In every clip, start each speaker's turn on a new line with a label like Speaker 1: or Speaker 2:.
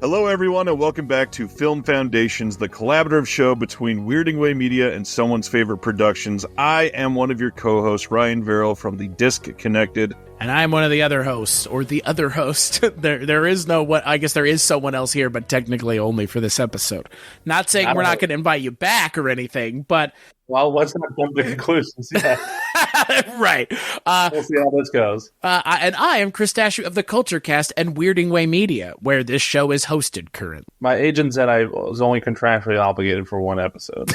Speaker 1: Hello, everyone, and welcome back to Film Foundations, the collaborative show between Weirding Way Media and Someone's Favorite Productions. I am one of your co-hosts, Ryan Verrill from the Disc Connected.
Speaker 2: And I'm one of the other hosts, or the other host. There is no what. I guess there is someone else here, but technically only for this episode. Not saying we're not going to invite you back or anything, but
Speaker 3: well, let's not come to conclusions. Yeah.
Speaker 2: Right.
Speaker 3: We'll see how this goes.
Speaker 2: And I am Chris Dashu of the Culture Cast and Weirding Way Media, where this show is hosted currently.
Speaker 3: My agent said I was only contractually obligated for one episode.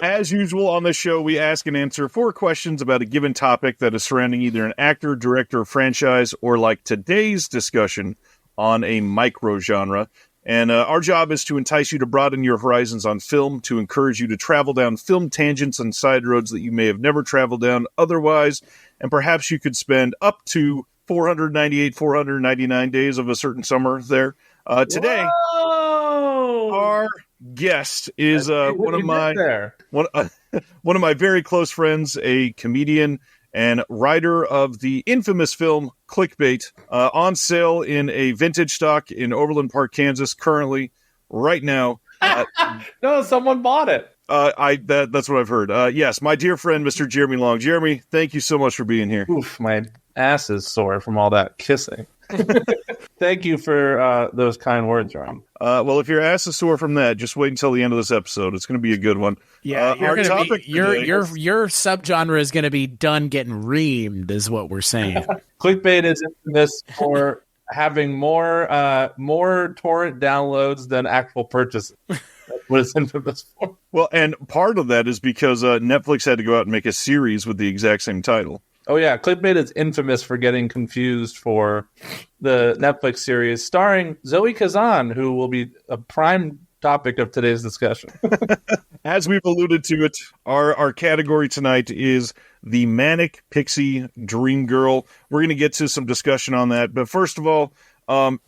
Speaker 1: As usual on this show, we ask and answer 4 questions about a given topic that is surrounding either an actor, director, or franchise, or like today's discussion on a microgenre. And our job is to entice you to broaden your horizons on film, to encourage you to travel down film tangents and side roads that you may have never traveled down otherwise, and perhaps you could spend up to 499 days of a certain summer there. Today, our guest is one of my very close friends, a comedian and writer of the infamous film Clickbait, on sale in a vintage stock in Overland Park, Kansas, currently, right now.
Speaker 3: No, someone bought it.
Speaker 1: That's what I've heard. Yes, my dear friend, Mr. Jeremy Long. Jeremy, thank you so much for being here.
Speaker 3: Oof, my ass is sore from all that kissing. Thank you for those kind words, Ron.
Speaker 1: Well, if your ass is sore from that, just wait until the end of this episode. It's going to be a good one.
Speaker 2: Yeah, your subgenre is going to be done getting reamed, is what we're saying.
Speaker 3: Clickbait is infamous for having more torrent downloads than actual purchases. That's what it's infamous for.
Speaker 1: Well, and part of that is because Netflix had to go out and make a series with the exact same title.
Speaker 3: Oh, yeah. Clickbait is infamous for getting confused for the Netflix series starring Zoe Kazan, who will be a prime topic of today's discussion.
Speaker 1: As we've alluded to it, our category tonight is the Manic Pixie Dream Girl. We're going to get to some discussion on that. But first of all,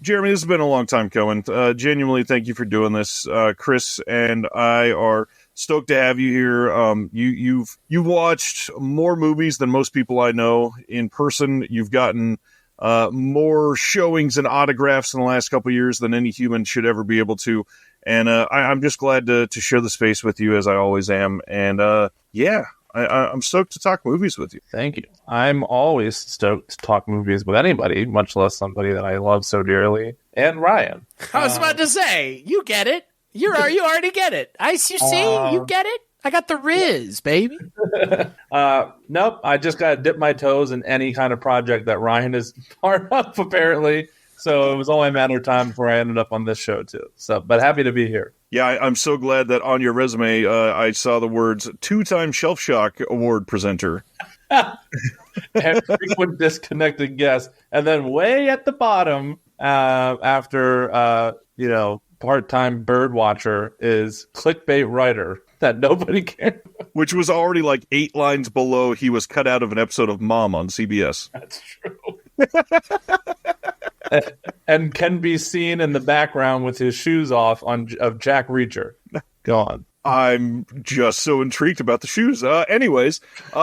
Speaker 1: Jeremy, this has been a long time coming. Genuinely, thank you for doing this. Chris and I are stoked to have you here. You've watched more movies than most people I know in person. You've gotten more showings and autographs in the last couple of years than any human should ever be able to. And I'm just glad to share the space with you, as I always am. And I'm stoked to talk movies with you.
Speaker 3: Thank you. I'm always stoked to talk movies with anybody, much less somebody that I love so dearly. And Ryan.
Speaker 2: I was about to say, you get it. You already get it. You get it? I got the Riz, baby.
Speaker 3: Nope. I just got to dip my toes in any kind of project that Ryan is part of, apparently. So it was only a matter of time before I ended up on this show, too. But happy to be here.
Speaker 1: Yeah, I'm so glad that on your resume, I saw the words 2-time Shelf Shock Award presenter.
Speaker 3: And frequent disconnected guest. And then way at the bottom, after, part-time bird watcher, is clickbait writer that nobody cares about.
Speaker 1: Which was already like 8 lines below he was cut out of an episode of Mom on CBS.
Speaker 3: That's true. And can be seen in the background with his shoes off of Jack Reacher. Go on.
Speaker 1: I'm just so intrigued about the shoes. Anyways,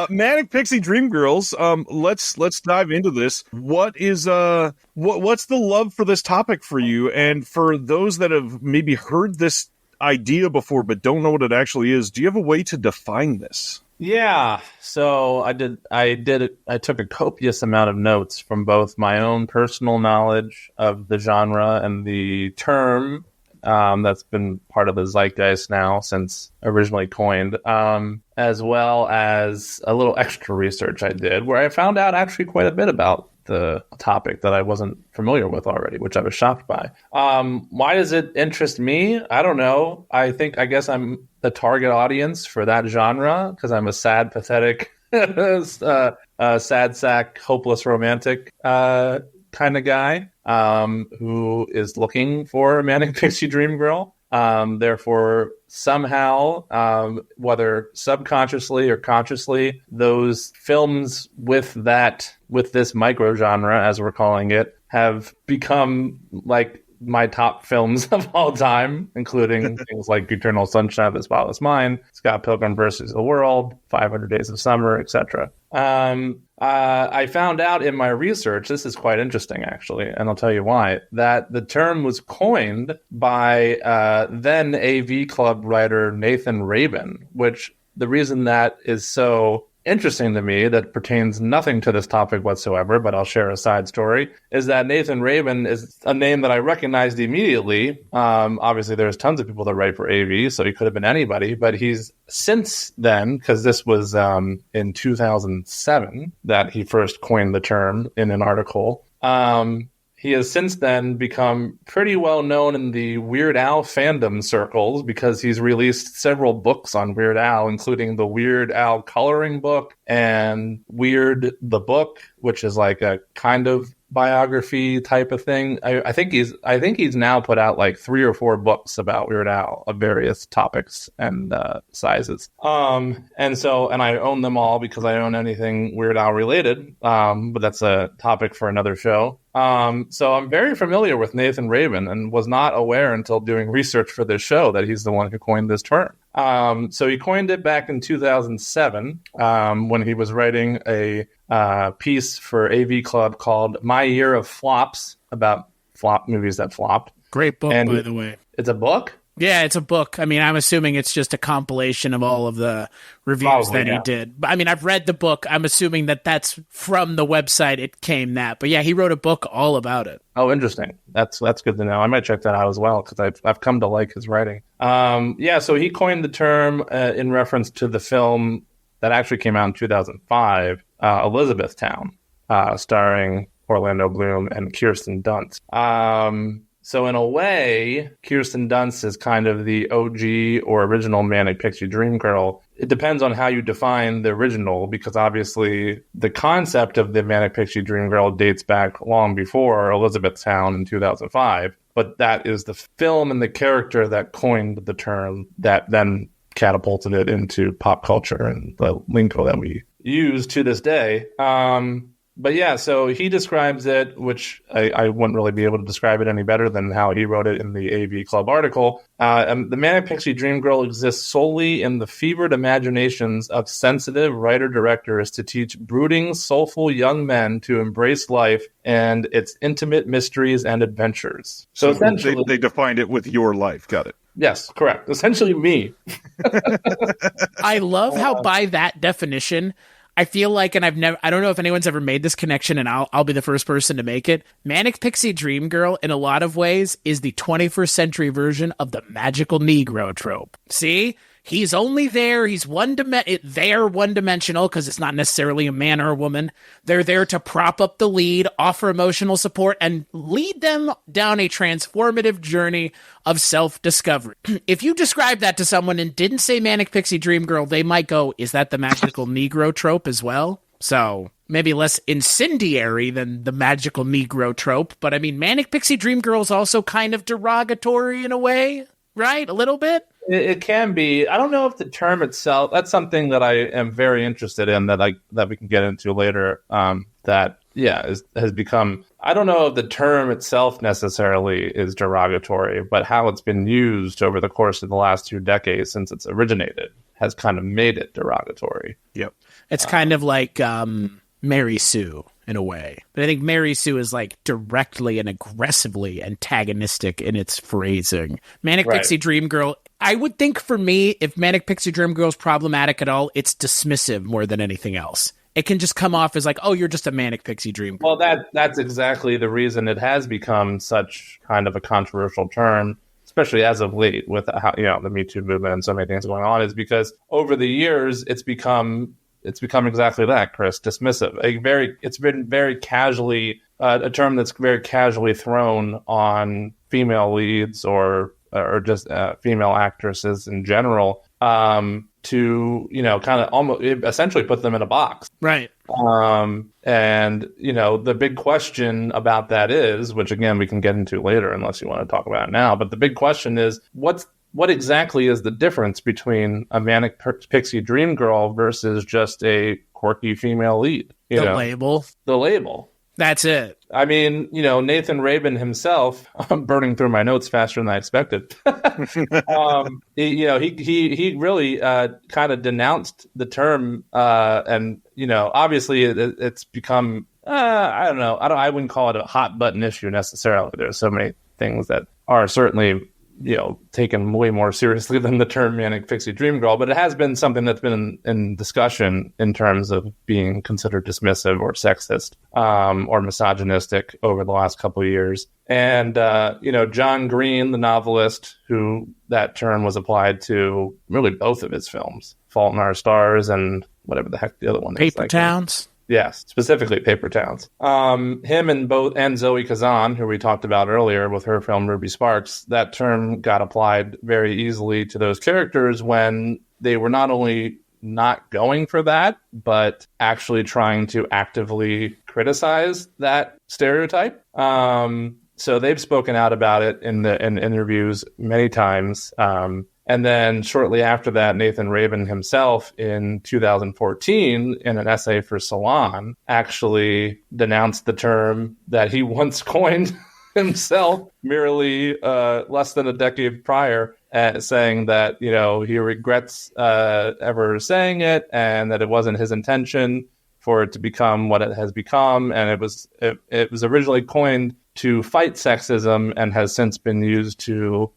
Speaker 1: Manic Pixie Dream Girls. Let's dive into this. What is what's the love for this topic for you? And for those that have maybe heard this idea before but don't know what it actually is, do you have a way to define this?
Speaker 3: Yeah. So I took a copious amount of notes from both my own personal knowledge of the genre and the term. That's been part of the zeitgeist now since originally coined, as well as a little extra research I did where I found out actually quite a bit about the topic that I wasn't familiar with already, which I was shocked by. Why does it interest me? I don't know. I guess I'm the target audience for that genre because I'm a sad, pathetic, sad sack, hopeless romantic kind of guy who is looking for a Manic Pixie Dream Girl. Therefore, somehow, whether subconsciously or consciously, those films with this microgenre, as we're calling it, have become like my top films of all time, including things like Eternal Sunshine of the Spotless Mind, Scott Pilgrim vs. the World, 500 Days of Summer, etc. I found out in my research, this is quite interesting actually, and I'll tell you why, that the term was coined by then AV Club writer Nathan Rabin, which the reason that is so interesting to me, that pertains nothing to this topic whatsoever, but I'll share a side story, is that Nathan Rabin is a name that I recognized immediately. Obviously, there's tons of people that write for AV, so he could have been anybody, but he's since then, because this was in 2007 that he first coined the term in an article, he has since then become pretty well known in the Weird Al fandom circles because he's released several books on Weird Al, including the Weird Al coloring book and Weird the Book, which is like a kind of biography type of thing. I think he's now put out like 3 or 4 books about Weird Al of various topics and sizes. And I own them all because I own anything Weird Al related. But that's a topic for another show. So I'm very familiar with Nathan Rabin and was not aware until doing research for this show that he's the one who coined this term. So he coined it back in 2007 when he was writing a piece for AV Club called My Year of Flops, about flop movies that flopped.
Speaker 2: Great book,
Speaker 3: and
Speaker 2: by the way.
Speaker 3: It's a book?
Speaker 2: Yeah, it's a book. I mean, I'm assuming it's just a compilation of all of the reviews that he did. But I mean, I've read the book. I'm assuming that that's from the website it came that. But yeah, he wrote a book all about it.
Speaker 3: Oh, interesting. That's good to know. I might check that out as well because I've come to like his writing. So he coined the term in reference to the film that actually came out in 2005, Elizabethtown, starring Orlando Bloom and Kirsten Dunst. So in a way, Kirsten Dunst is kind of the OG or original Manic Pixie Dream Girl. It depends on how you define the original, because obviously the concept of the Manic Pixie Dream Girl dates back long before Elizabethtown in 2005. But that is the film and the character that coined the term that then catapulted it into pop culture and the lingo that we use to this day. But yeah, so he describes it, which I wouldn't really be able to describe it any better than how he wrote it in the AV Club article. The Manic Pixie Dream Girl exists solely in the fevered imaginations of sensitive writer-directors to teach brooding, soulful young men to embrace life and its intimate mysteries and adventures. So essentially,
Speaker 1: they defined it with your life. Got it.
Speaker 3: Yes, correct. Essentially me.
Speaker 2: I love how by that definition, I feel like, and I don't know if anyone's ever made this connection, and I'll be the first person to make it. Manic Pixie Dream Girl, in a lot of ways, is the 21st century version of the magical Negro trope. See? He's only there. He's they're one-dimensional because it's not necessarily a man or a woman. They're there to prop up the lead, offer emotional support, and lead them down a transformative journey of self-discovery. If you describe that to someone and didn't say Manic Pixie Dream Girl, they might go, is that the magical Negro trope as well? So maybe less incendiary than the magical Negro trope. But I mean, Manic Pixie Dream Girl is also kind of derogatory in a way, right? A little bit?
Speaker 3: It can be. I don't know if the term itself, that's something that I am very interested in that we can get into later, has become, I don't know if the term itself necessarily is derogatory, but how it's been used over the course of the last 2 decades since it's originated has kind of made it derogatory.
Speaker 1: Yep.
Speaker 2: It's kind of like Mary Sue in a way. But I think Mary Sue is like directly and aggressively antagonistic in its phrasing. Manic Pixie Dream Girl, I would think for me, if Manic Pixie Dream Girl is problematic at all, it's dismissive more than anything else. It can just come off as like, oh, you're just a Manic Pixie Dream Girl.
Speaker 3: Well, that's exactly the reason it has become such kind of a controversial term, especially as of late with how, the Me Too movement and so many things going on, is because over the years it's become exactly that, Chris, dismissive. It's been very casually a term that's very casually thrown on female leads or just female actresses in general. to, kind of almost essentially put them in a box.
Speaker 2: Right.
Speaker 3: And, the big question about that is, which again, we can get into later unless you want to talk about it now. But the big question is, what exactly is the difference between a Manic Pixie Dream Girl versus just a quirky female lead?
Speaker 2: Label.
Speaker 3: The label.
Speaker 2: That's it.
Speaker 3: I mean, Nathan Rabin himself, I'm burning through my notes faster than I expected. He really kind of denounced the term, and obviously it's become I don't know. I wouldn't call it a hot button issue necessarily. There's so many things that are certainly taken way more seriously than the term Manic Pixie Dream Girl, but it has been something that's been in discussion in terms of being considered dismissive or sexist or misogynistic over the last couple of years. And, John Green, the novelist, who that term was applied to really both of his films, Fault in Our Stars and whatever the heck the other one is.
Speaker 2: Paper Towns.
Speaker 3: Yes, specifically Paper Towns. Him and Zoe Kazan, who we talked about earlier with her film Ruby Sparks, that term got applied very easily to those characters when they were not only not going for that, but actually trying to actively criticize that stereotype. So they've spoken out about it in interviews many times. And then shortly after that, Nathan Rabin himself in 2014, in an essay for Salon, actually denounced the term that he once coined himself merely less than a decade prior, saying that, he regrets ever saying it and that it wasn't his intention for it to become what it has become. And it was originally coined to fight sexism and has since been used to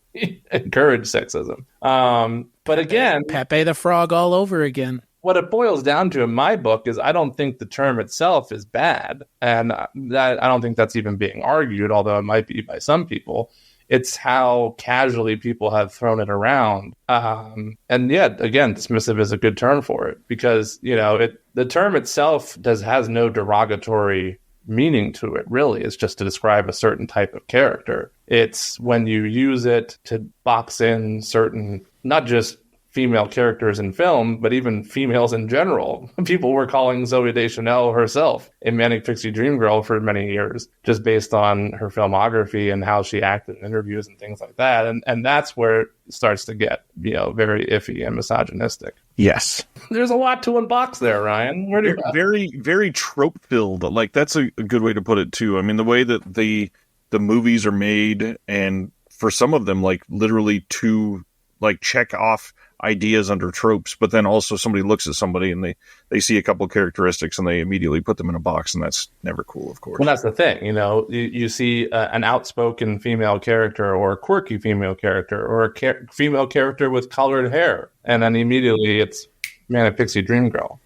Speaker 3: encourage sexism. But again,
Speaker 2: Pepe the Frog all over again.
Speaker 3: What it boils down to in my book is I don't think the term itself is bad. And that I don't think that's even being argued, although it might be by some people. It's how casually people have thrown it around. And yet, again, dismissive is a good term for it because, the term itself has no derogatory meaning to it, really. It's just to describe a certain type of character. It's when you use it to box in certain, not just female characters in film, but even females in general. People were calling Zoe Deschanel herself a Manic Pixie Dream Girl for many years, just based on her filmography and how she acted in interviews and things like that. And that's where it starts to get, very iffy and misogynistic.
Speaker 1: Yes.
Speaker 3: There's a lot to unbox there, Ryan.
Speaker 1: Very, very trope filled. Like, that's a good way to put it too. I mean, the way that the movies are made, and for some of them, like literally to like check off ideas under tropes, but then also somebody looks at somebody and they see a couple characteristics and they immediately put them in a box, and that's never cool, of course.
Speaker 3: Well, that's the thing. You see an outspoken female character or a quirky female character or a female character with colored hair, and then immediately it's Manic Pixie Dream Girl.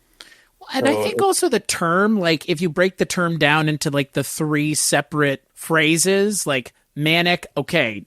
Speaker 2: And I think also the term, like if you break the term down into like the three separate phrases, like manic, okay,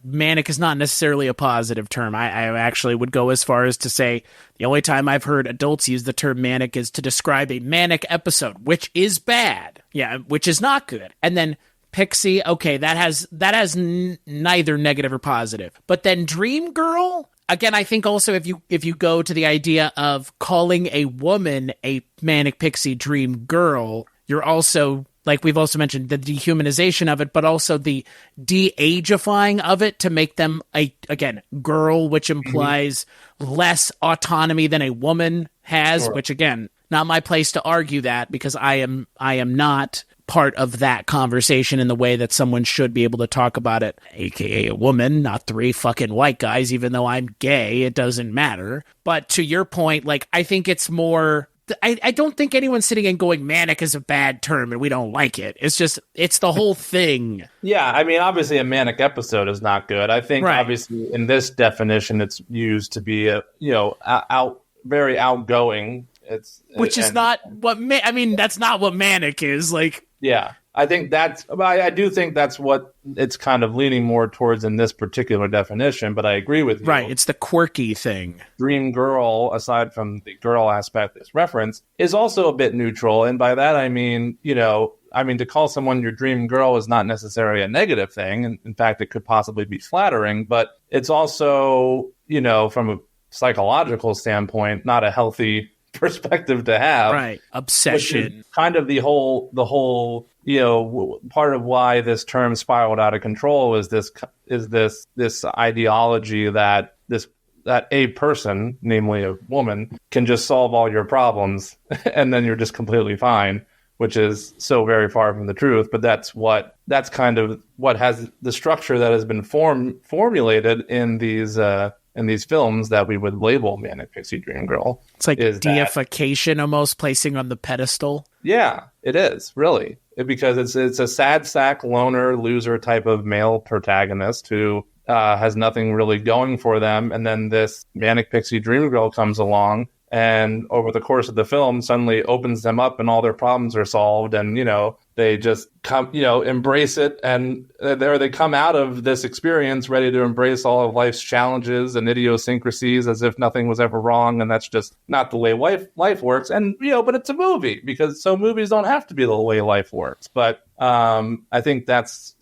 Speaker 2: manic is not necessarily a positive term. I actually would go as far as to say the only time I've heard adults use the term manic is to describe a manic episode, which is bad. Yeah, which is not good. And then Pixie, okay, that has neither negative or positive. But then Dream Girl, again, I think also if you go to the idea of calling a woman a Manic Pixie Dream Girl, you're also, like we've also mentioned, the dehumanization of it, but also the de-agifying of it to make them again, girl, which implies less autonomy than a woman has, sure. Which again, not my place to argue that because I am not part of that conversation in the way that someone should be able to talk about it, aka a woman, not three fucking white guys, even though I'm gay, it doesn't matter. But to your point, like, I think it's more, I don't think anyone's sitting and going manic is a bad term and we don't like it. It's just, it's the whole thing.
Speaker 3: Yeah, I mean, obviously a manic episode is not good. I think obviously in this definition, it's used to be a, very outgoing.
Speaker 2: That's not what manic is. Like,
Speaker 3: yeah, I think I do think that's what it's kind of leaning more towards in this particular definition, but I agree with you.
Speaker 2: Right, it's the quirky thing.
Speaker 3: Dream Girl, aside from the girl aspect that's referenced, is also a bit neutral. And by that, I mean, to call someone your dream girl is not necessarily a negative thing. And in fact, it could possibly be flattering, but it's also, from psychological standpoint, not a healthy perspective to have.
Speaker 2: Right. Obsession.
Speaker 3: Kind of the whole, part of why this term spiraled out of control is this ideology that a person, namely a woman, can just solve all your problems and then you're just completely fine, which is so very far from the truth. But that's kind of what has the structure that has been formulated in these films that we would label Manic Pixie Dream Girl.
Speaker 2: It's like deification, almost placing on the pedestal.
Speaker 3: Yeah, it is, really. Because it's a sad sack, loner, loser type of male protagonist who has nothing really going for them. And then this Manic Pixie Dream Girl comes along and over the course of the film suddenly opens them up and all their problems are solved. And, they just come, embrace it. And there they come out of this experience ready to embrace all of life's challenges and idiosyncrasies as if nothing was ever wrong. And that's just not the way life works. And, but it's a movie because movies don't have to be the way life works. But I think that's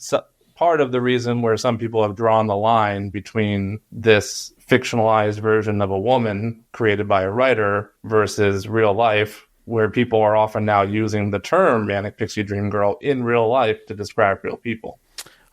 Speaker 3: part of the reason where some people have drawn the line between this fictionalized version of a woman created by a writer versus real life, where people are often now using the term Manic Pixie Dream Girl in real life to describe real people.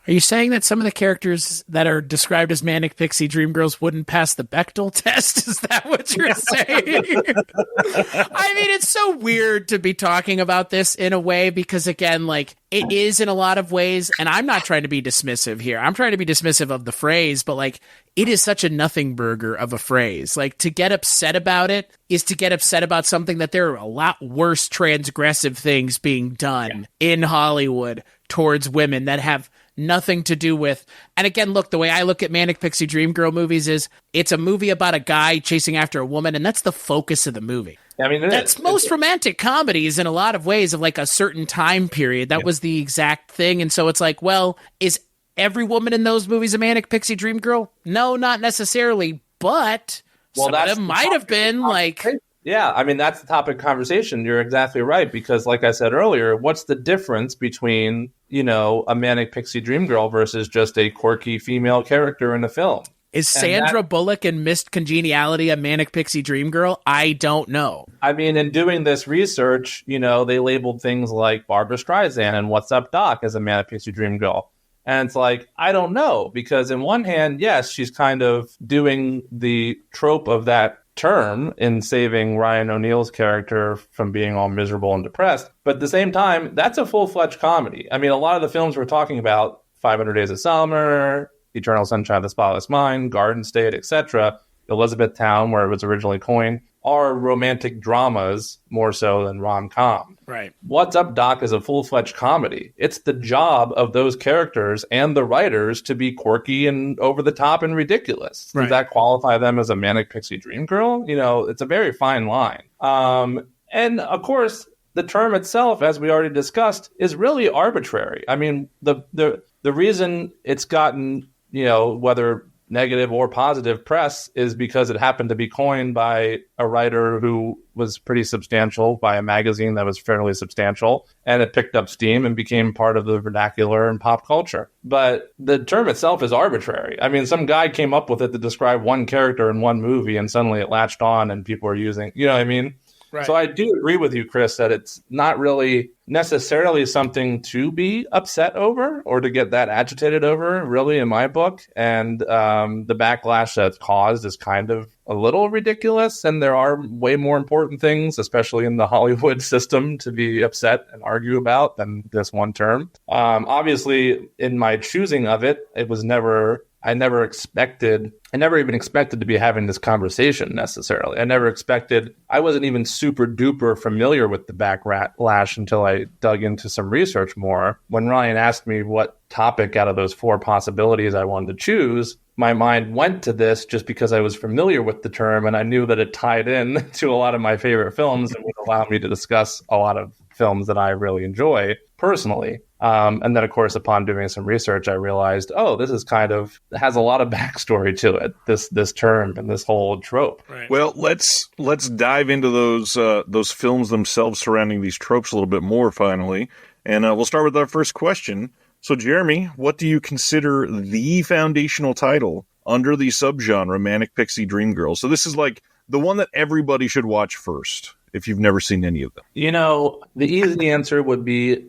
Speaker 2: Are you saying that some of the characters that are described as Manic Pixie Dream Girls wouldn't pass the Bechdel test? Is that what you're saying? I mean, it's so weird to be talking about this in a way because, again, like, it is in a lot of ways, and I'm not trying to be dismissive here. I'm trying to be dismissive of the phrase, but, like, it is such a nothing burger of a phrase. Like, to get upset about it is to get upset about something that there are a lot worse transgressive things being done in Hollywood towards women that have nothing to do with. And again, look, the way I look at Manic Pixie Dream Girl movies is it's a movie about a guy chasing after a woman, and that's the focus of the movie.
Speaker 3: I mean,
Speaker 2: that's most romantic comedies in a lot of ways of like a certain time period. That was the exact thing. And so it's like, well, is every woman in those movies a Manic Pixie Dream Girl? No, not necessarily, but some of them might have been like...
Speaker 3: Yeah, I mean, that's the topic of conversation. You're exactly right, because like I said earlier, what's the difference between, a Manic Pixie Dream Girl versus just a quirky female character in a film?
Speaker 2: Is Sandra Bullock in Missed Congeniality a Manic Pixie Dream Girl? I don't know.
Speaker 3: I mean, in doing this research, they labeled things like Barbra Streisand and What's Up Doc as a Manic Pixie Dream Girl. And it's like, I don't know, because in one hand, yes, she's kind of doing the trope of that term in saving Ryan O'Neal's character from being all miserable and depressed. But at the same time, that's a full-fledged comedy. I mean, a lot of the films we're talking about, 500 Days of Summer, Eternal Sunshine of the Spotless Mind, Garden State, etc., Elizabethtown, where it was originally coined, are romantic dramas more so than rom-com.
Speaker 2: Right.
Speaker 3: What's Up, Doc is a full-fledged comedy. It's the job of those characters and the writers to be quirky and over-the-top and ridiculous. Right. Does that qualify them as a Manic Pixie Dream Girl? It's a very fine line. And, of course, the term itself, as we already discussed, is really arbitrary. I mean, the reason it's gotten, whether negative or positive press is because it happened to be coined by a writer who was pretty substantial, by a magazine that was fairly substantial, and it picked up steam and became part of the vernacular and pop culture. But the term itself is arbitrary. I mean, some guy came up with it to describe one character in one movie, and suddenly it latched on and people are using, you know what I mean?
Speaker 2: Right.
Speaker 3: So I do agree with you, Chris, that it's not really necessarily something to be upset over or to get that agitated over, really, in my book. And the backlash that's caused is kind of a little ridiculous. And there are way more important things, especially in the Hollywood system, to be upset and argue about than this one term. Obviously, in my choosing of it, I never even expected to be having this conversation necessarily. I wasn't even super duper familiar with the backlash until I dug into some research more. When Ryan asked me what topic out of those 4 possibilities I wanted to choose, my mind went to this just because I was familiar with the term and I knew that it tied in to a lot of my favorite films and would allow me to discuss a lot of films that I really enjoy personally. And then, of course, upon doing some research, I realized, this is has a lot of backstory to it, this term and this whole trope.
Speaker 1: Right. Well, let's dive into those films themselves surrounding these tropes a little bit more, finally. And we'll start with our first question. So, Jeremy, what do you consider the foundational title under the subgenre Manic Pixie Dream Girls. So this is like the one that everybody should watch first if you've never seen any of them.
Speaker 3: You know, the easy answer would be,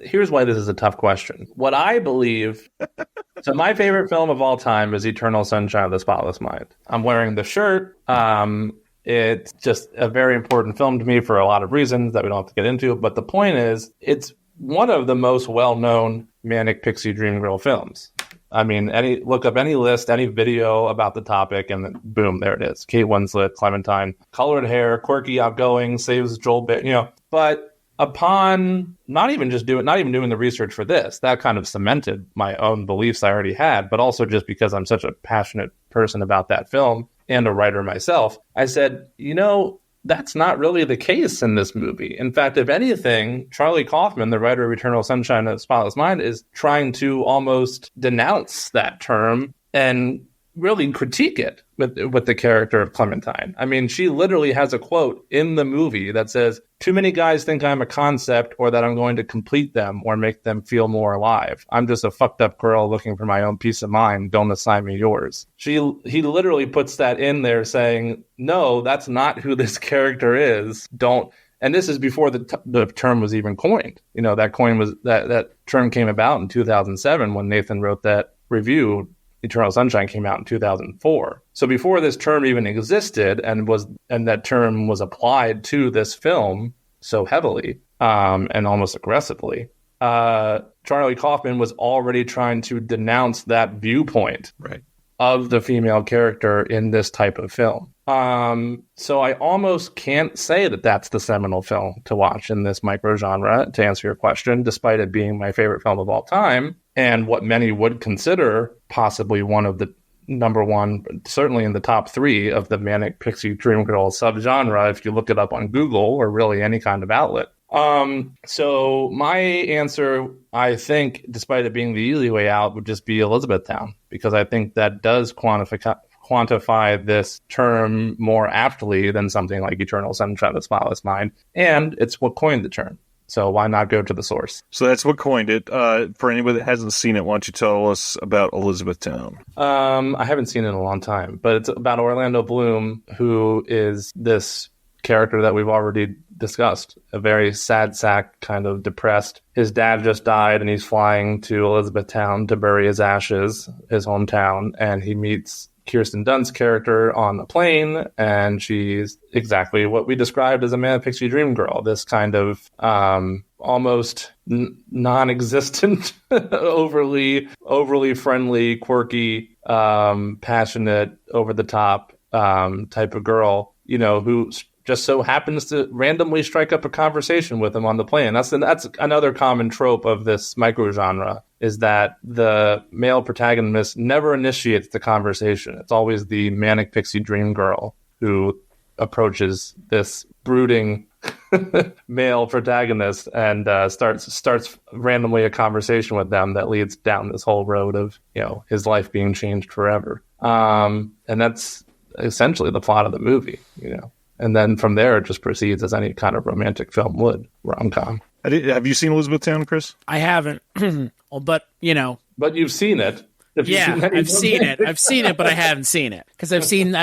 Speaker 3: here's why this is a tough question. What I believe, so my favorite film of all time is Eternal Sunshine of the Spotless Mind. I'm wearing the shirt. It's just a very important film to me for a lot of reasons that we don't have to get into. But the point is, it's one of the most well-known Manic Pixie Dream Girl films. I mean, look up any list, any video about the topic, and then boom, there it is. Kate Winslet, Clementine, colored hair, quirky, outgoing, saves Joel, But upon not even doing the research for this, that kind of cemented my own beliefs I already had, but also just because I'm such a passionate person about that film and a writer myself, I said, that's not really the case in this movie. In fact, if anything, Charlie Kaufman, the writer of Eternal Sunshine of the Spotless Mind, is trying to almost denounce that term and really critique it with the character of Clementine. I mean, she literally has a quote in the movie that says, "Too many guys think I'm a concept or that I'm going to complete them or make them feel more alive. I'm just a fucked up girl looking for my own peace of mind. Don't assign me yours." He literally puts that in there saying, no, that's not who this character is. Don't. And this is before the term was even coined. That term came about in 2007 when Nathan wrote that review. Eternal Sunshine came out in 2004. So before this term even existed and that term was applied to this film so heavily and almost aggressively, Charlie Kaufman was already trying to denounce that viewpoint of the female character in this type of film. So I almost can't say that that's the seminal film to watch in this microgenre, to answer your question, despite it being my favorite film of all time and what many would consider possibly one of the number one, certainly in the top three of the Manic Pixie Dream Girl subgenre, if you look it up on Google or really any kind of outlet. So my answer, I think, despite it being the easy way out, would just be Elizabethtown, because I think that does quantify this term more aptly than something like Eternal Sunshine of the Spotless Mind, and it's what coined the term. So why not go to the source?
Speaker 1: So that's what coined it. For anybody that hasn't seen it, why don't you tell us about Elizabethtown?
Speaker 3: I haven't seen it in a long time, but it's about Orlando Bloom, who is this character that we've already discussed, a very sad sack, kind of depressed. His dad just died and he's flying to Elizabethtown to bury his ashes, his hometown, and he meets Kirsten Dunst's character on the plane, and she's exactly what we described as a Manic Pixie Dream Girl, this kind of almost non-existent, overly friendly, quirky, passionate, over-the-top type of girl, who just so happens to randomly strike up a conversation with him on the plane. That's another common trope of this microgenre, is that the male protagonist never initiates the conversation. It's always the Manic Pixie Dream Girl who approaches this brooding male protagonist and starts randomly a conversation with them that leads down this whole road of his life being changed forever. And that's essentially the plot of the movie. And then from there, it just proceeds as any kind of romantic film would, rom-com.
Speaker 1: Have you seen Elizabethtown, Chris?
Speaker 2: I haven't, but
Speaker 3: But you've seen it.
Speaker 2: I've seen it, but I haven't seen it because I've seen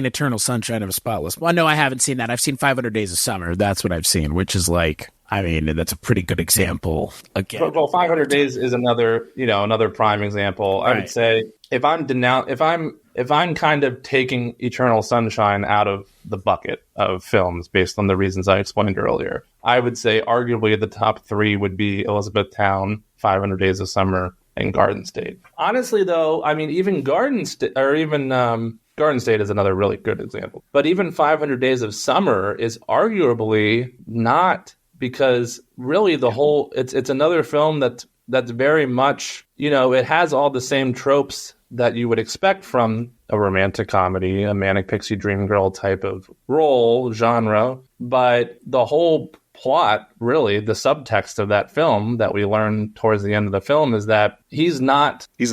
Speaker 2: Eternal Sunshine of a Spotless. Well, no, I haven't seen that. I've seen 500 Days of Summer. That's what I've seen, which is that's a pretty good example. Again,
Speaker 3: well, 500 Days is another prime example. I would say if I'm kind of taking Eternal Sunshine out of the bucket of films based on the reasons I explained earlier, I would say arguably the top three would be Elizabethtown, 500 Days of Summer, and Garden State. Honestly, though, even Garden State is another really good example. But even 500 Days of Summer is arguably not, because really it's another film that's very much, it has all the same tropes that you would expect from a romantic comedy, a Manic Pixie Dream Girl type of role genre, but the whole plot, really, the subtext of that film that we learn towards the end of the film is that he's an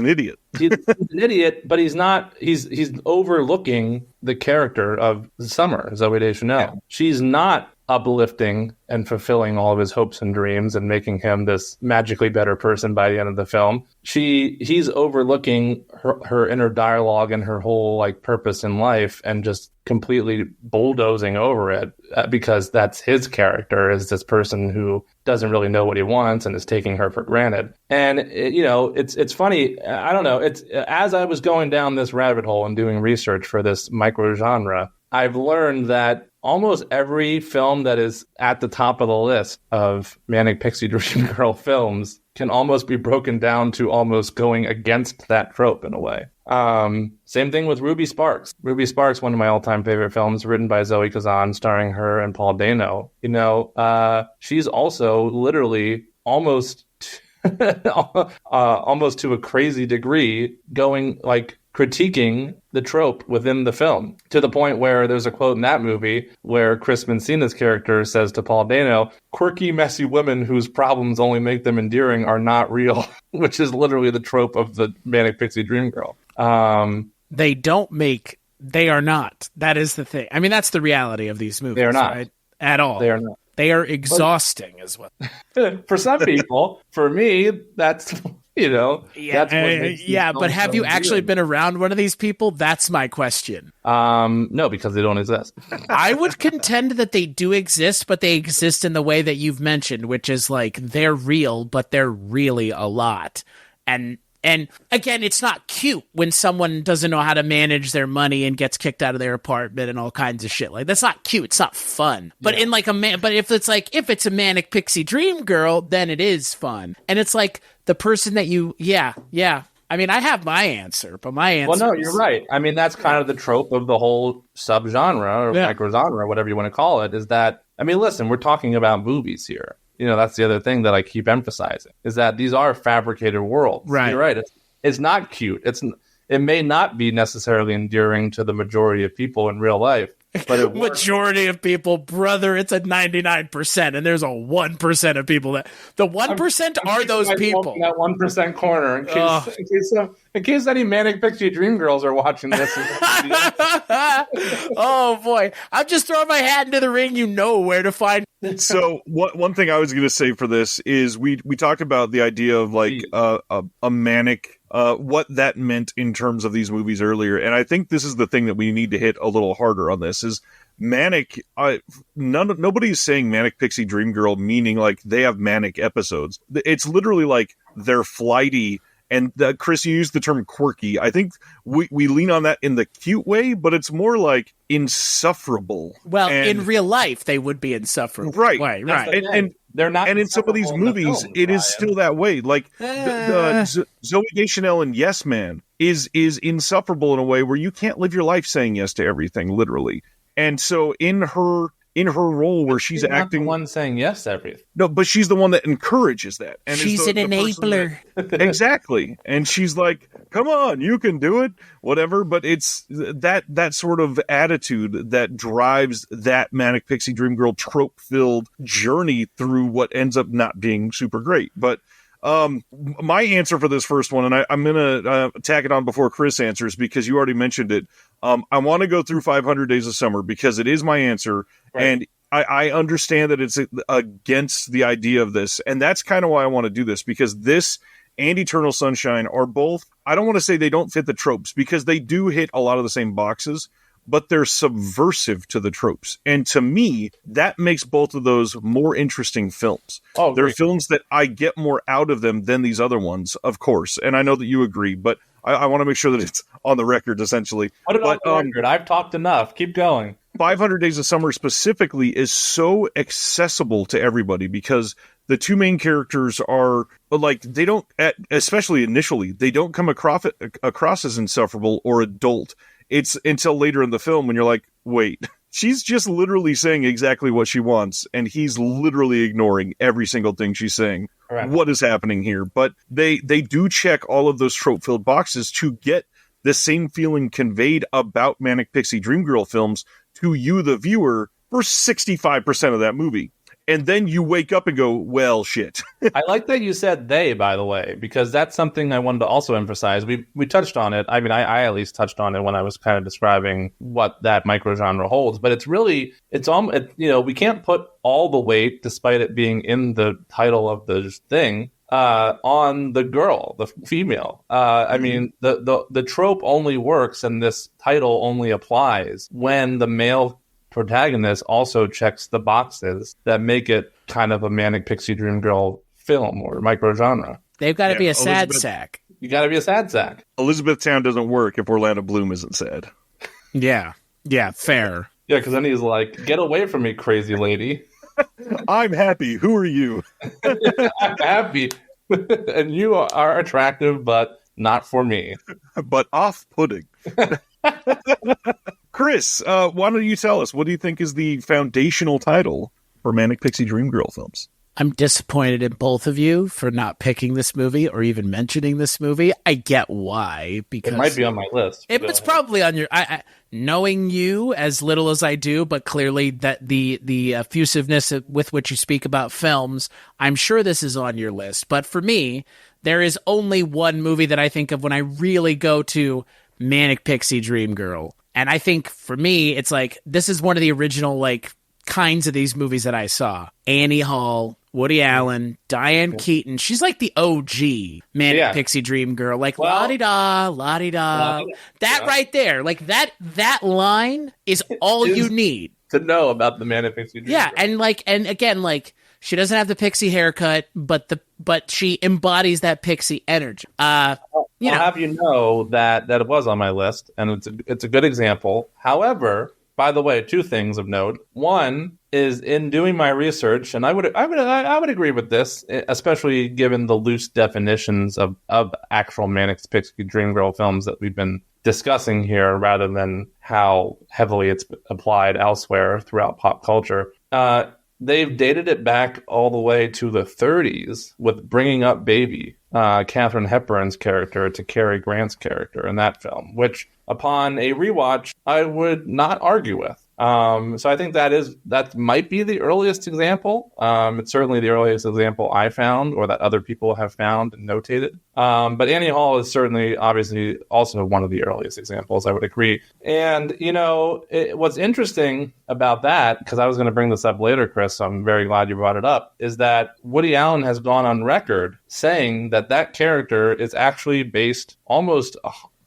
Speaker 3: idiot. He's an idiot, but he's overlooking the character of Summer, Zooey Deschanel. Yeah. She's not uplifting and fulfilling all of his hopes and dreams and making him this magically better person by the end of the film. He's overlooking her inner dialogue and her whole like purpose in life and just completely bulldozing over it because that's his character, is this person who doesn't really know what he wants and is taking her for granted. And it's funny. I don't know. It's as I was going down this rabbit hole and doing research for this microgenre, I've learned that almost every film that is at the top of the list of Manic Pixie Dream Girl films can almost be broken down to almost going against that trope in a way. Same thing with Ruby Sparks. Ruby Sparks, one of my all-time favorite films, written by Zoe Kazan, starring her and Paul Dano. She's also literally almost almost to a crazy degree going like critiquing the trope within the film, to the point where there's a quote in that movie where Chris Mencina's character says to Paul Dano, "Quirky, messy women whose problems only make them endearing are not real," which is literally the trope of the Manic Pixie Dream Girl.
Speaker 2: They are not. That is the thing. I mean, that's the reality of these movies.
Speaker 3: They are not.
Speaker 2: Right? At all.
Speaker 3: They are not.
Speaker 2: They are exhausting as well.
Speaker 3: For some people, for me, that's, that's what makes
Speaker 2: but have you actually been around one of these people? That's my question.
Speaker 3: No, because they don't exist.
Speaker 2: I would contend that they do exist, but they exist in the way that you've mentioned, which is like they're real, but they're really a lot. And again, it's not cute when someone doesn't know how to manage their money and gets kicked out of their apartment and all kinds of shit. Like, that's not cute. It's not fun. But but if it's a Manic Pixie Dream Girl, then it is fun. And it's like the person that I mean, I have my answer, but my answer.
Speaker 3: Well, no, you're right. I mean, that's kind of the trope of the whole subgenre or microgenre, whatever you want to call it, is that, I mean, listen, we're talking about movies here. That's the other thing that I keep emphasizing, is that these are fabricated worlds.
Speaker 2: Right.
Speaker 3: You're right. It's not cute. It may not be necessarily endearing to the majority of people in real life, but it
Speaker 2: majority of people, brother, it's a 99%, and there's a 1% of people that the 1% are those people.
Speaker 3: That 1% corner, in case any Manic Pixie Dream Girls are watching this.
Speaker 2: Oh boy, I'm just throwing my hat into the ring. You know where to find.
Speaker 1: So one thing I was going to say for this is we talked about the idea of like a manic, what that meant in terms of these movies earlier, and I think this is the thing that we need to hit a little harder on. This is manic. Nobody's saying Manic Pixie Dream Girl meaning like they have manic episodes. It's literally like they're flighty. And Chris, you used the term quirky. I think we lean on that in the cute way, but it's more like insufferable.
Speaker 2: Well, in real life, they would be insufferable.
Speaker 1: Right.
Speaker 3: And they're not.
Speaker 1: And in some of these movies, it is still that way. Like Zooey Deschanel in Yes Man is insufferable in a way where you can't live your life saying yes to everything, literally. And so in her role where she's acting,
Speaker 3: not the one saying yes to everything.
Speaker 1: No, but she's the one that encourages that. And
Speaker 2: she's an enabler.
Speaker 1: Exactly. And she's like, come on, you can do it, whatever. But it's that sort of attitude that drives that Manic Pixie Dream Girl trope-filled journey through what ends up not being super great. But my answer for this first one, and I'm going to tack it on before Chris answers because you already mentioned it. I want to go through 500 Days of Summer because it is my answer. Right. And I understand that it's against the idea of this. And that's kind of why I want to do this, because this and Eternal Sunshine are both, I don't want to say they don't fit the tropes because they do hit a lot of the same boxes, but they're subversive to the tropes. And to me, that makes both of those more interesting films. Oh, they're films that I get more out of them than these other ones, of course. And I know that you agree, but I want to make sure that it's on the record, essentially.
Speaker 3: Put it on the record. I've talked enough. Keep going.
Speaker 1: 500 Days of Summer specifically is so accessible to everybody because the two main characters are like, they don't, especially initially, they don't come across as insufferable or adult. It's until later in the film when you're like, wait, she's just literally saying exactly what she wants, and he's literally ignoring every single thing she's saying. Correct. What is happening here? But they do check all of those trope-filled boxes to get the same feeling conveyed about Manic Pixie Dream Girl films to you, the viewer, for 65% of that movie. and then you wake up and go, well, shit.
Speaker 3: I like that you said they, by the way, because that's something I wanted to also emphasize. We touched on it. I mean, I at least touched on it when I was kind of describing what that microgenre holds. But it's really, we can't put all the weight, despite it being in the title of the thing, on the girl, the female. I mean, the trope only works, and this title only applies when the male protagonist also checks the boxes that make it kind of a Manic Pixie Dream Girl film or microgenre.
Speaker 2: They've got to be a sad sack.
Speaker 3: You got to be a sad sack.
Speaker 1: Elizabethtown doesn't work if Orlando Bloom isn't sad.
Speaker 2: Yeah, fair.
Speaker 3: Yeah, because then he's like, get away from me, crazy lady.
Speaker 1: I'm happy. Who are you?
Speaker 3: I'm happy. And you are attractive, but not for me.
Speaker 1: But off-putting. Chris, why don't you tell us, what do you think is the foundational title for Manic Pixie Dream Girl films?
Speaker 2: I'm disappointed in both of you for not picking this movie or even mentioning this movie. I get why, because
Speaker 3: it might be on my list.
Speaker 2: It's probably on your. Knowing you as little as I do, but clearly that the effusiveness with which you speak about films, I'm sure this is on your list. But for me, there is only one movie that I think of when I really go to Manic Pixie Dream Girl. And I think for me, it's like, this is one of the original, like, kinds of these movies that I saw. Annie Hall, Woody Allen, Diane Keaton. She's like the OG Manic Pixie Dream Girl. Like, la-di-da, la-di-da. That right there. Like, that line is all you need.
Speaker 3: To know about the Manic Pixie Dream Girl.
Speaker 2: And again, like, she doesn't have the pixie haircut, but she embodies that pixie energy.
Speaker 3: I'll have you know that it was on my list, and it's a good example. However, by the way, two things of note. One is, in doing my research, and I would agree with this, especially given the loose definitions of actual Manic Pixie Dream Girl films that we've been discussing here, rather than how heavily it's applied elsewhere throughout pop culture. They've dated it back all the way to the 30s with Bringing Up Baby, Katharine Hepburn's character, to Cary Grant's character in that film, which upon a rewatch, I would not argue with. So I think that might be the earliest example. It's certainly the earliest example I found, or that other people have found and notated. But Annie Hall is certainly, obviously, also one of the earliest examples, I would agree. And, what's interesting about that, because I was going to bring this up later, Chris, so I'm very glad you brought it up, is that Woody Allen has gone on record saying that character is actually based almost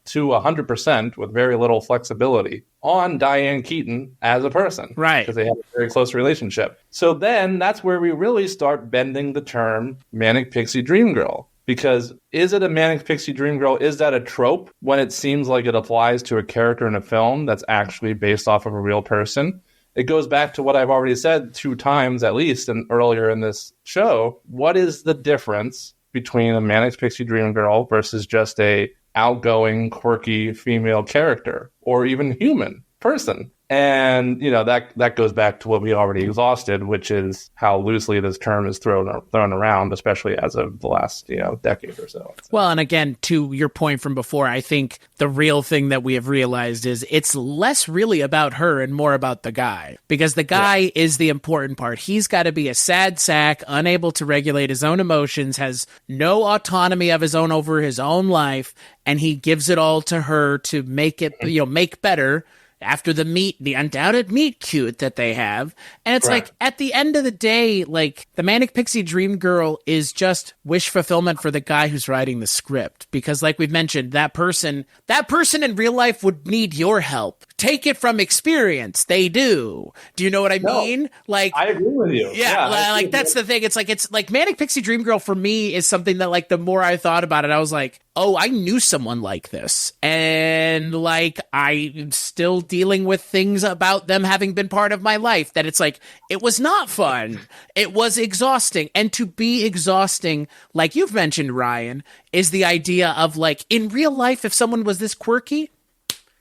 Speaker 3: to 100% with very little flexibility on Diane Keaton as a person.
Speaker 2: Right.
Speaker 3: Because they have a very close relationship. So then that's where we really start bending the term Manic Pixie Dream Girl. Because is it a Manic Pixie Dream Girl? Is that a trope when it seems like it applies to a character in a film that's actually based off of a real person? It goes back to what I've already said 2 times at least and earlier in this show. What is the difference between a Manic Pixie Dream Girl versus just a outgoing, quirky female character, or even human person? And, that goes back to what we already exhausted, which is how loosely this term is thrown around, especially as of the last, decade or so.
Speaker 2: Well, and again, to your point from before, I think the real thing that we have realized is it's less really about her and more about the guy, because the guy is the important part. He's got to be a sad sack, unable to regulate his own emotions, has no autonomy of his own over his own life, and he gives it all to her to make it, make better after the undoubted meet cute that they have. And it's like, at the end of the day, like, the Manic Pixie Dream Girl is just wish fulfillment for the guy who's writing the script. Because like we've mentioned, that person in real life would need your help. Take it from experience. They do. Do you know what I mean? Like,
Speaker 3: I agree with you.
Speaker 2: Yeah, like that's the thing. It's like Manic Pixie Dream Girl for me is something that, like, the more I thought about it, I was like, oh, I knew someone like this. And like, I'm still dealing with things about them having been part of my life that it's like, it was not fun. It was exhausting. And to be exhausting, like you've mentioned, Ryan, is the idea of, like, in real life, if someone was this quirky,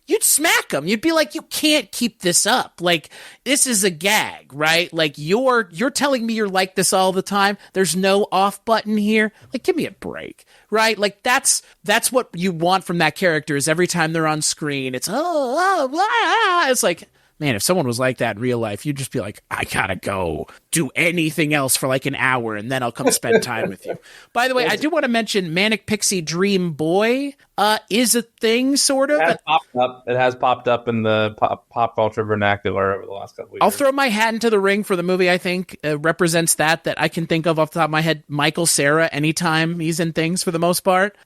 Speaker 2: you'd smack them. You'd be like, you can't keep this up. Like, this is a gag, right? Like, you're telling me you're like this all the time. There's no off button here. Like, give me a break, right? Like, that's what you want from that character, is every time they're on screen, it's, it's like, man, if someone was like that in real life, you'd just be like, I gotta go do anything else for like an hour and then I'll come spend time with you. By the way, I do want to mention Manic Pixie Dream Boy is a thing, sort of.
Speaker 3: It has popped up in the pop culture vernacular over the last couple of years.
Speaker 2: I'll throw my hat into the ring for the movie I think represents that I can think of off the top of my head. Michael Cera, anytime he's in things for the most part.